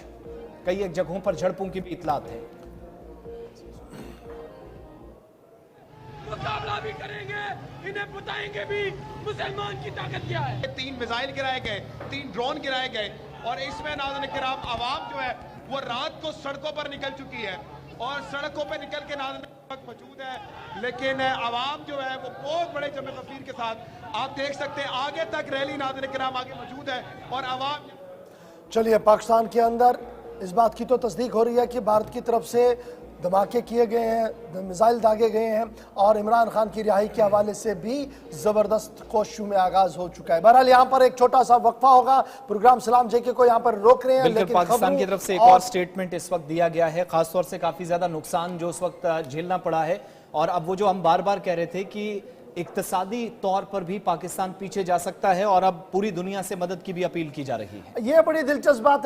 Speaker 2: कई एक जगहों पर झड़पों की भी इतलात है।
Speaker 3: मुकाबला भी करेंगे, इन्हें बताएंगे भी मुसलमान की ताकत क्या है। 3 मिसाइल गिराए गए, 3 ड्रोन गिराए गए और इसमें नाज़रीन किराम आवाम जो है वो रात को सड़कों पर निकल चुकी है और सड़कों पर निकल के नाज़रीन मौजूद है, लेकिन आवाम जो है वो बहुत बड़े जमे तस्वीर के साथ आप देख सकते हैं आगे तक रैली नाज़रीन किराम आगे मौजूद है और आवाम।
Speaker 1: चलिए, पाकिस्तान के अंदर इस बात की तो तस्दीक हो रही है कि भारत की तरफ से धमाके किए गए हैं, मिसाइल दागे गए हैं और इमरान खान की रिहाई के हवाले से भी ज़बरदस्त कोशिशों में आगाज हो चुका है। बहरहाल यहाँ पर एक छोटा सा वक्फा होगा, प्रोग्राम सलाम जेके को यहाँ पर रोक रहे हैं।
Speaker 2: लेकिन पाकिस्तान की तरफ से एक और स्टेटमेंट इस वक्त दिया गया है, खासतौर से काफी ज्यादा नुकसान जो उस वक्त झेलना पड़ा है और अब वो जो हम बार बार कह रहे थे कि इक्तिसादी तौर पर भी पाकिस्तान पीछे जा सकता है और अब पूरी दुनिया से मदद की भी अपील की जा रही है।
Speaker 1: ये बड़ी दिलचस्प बात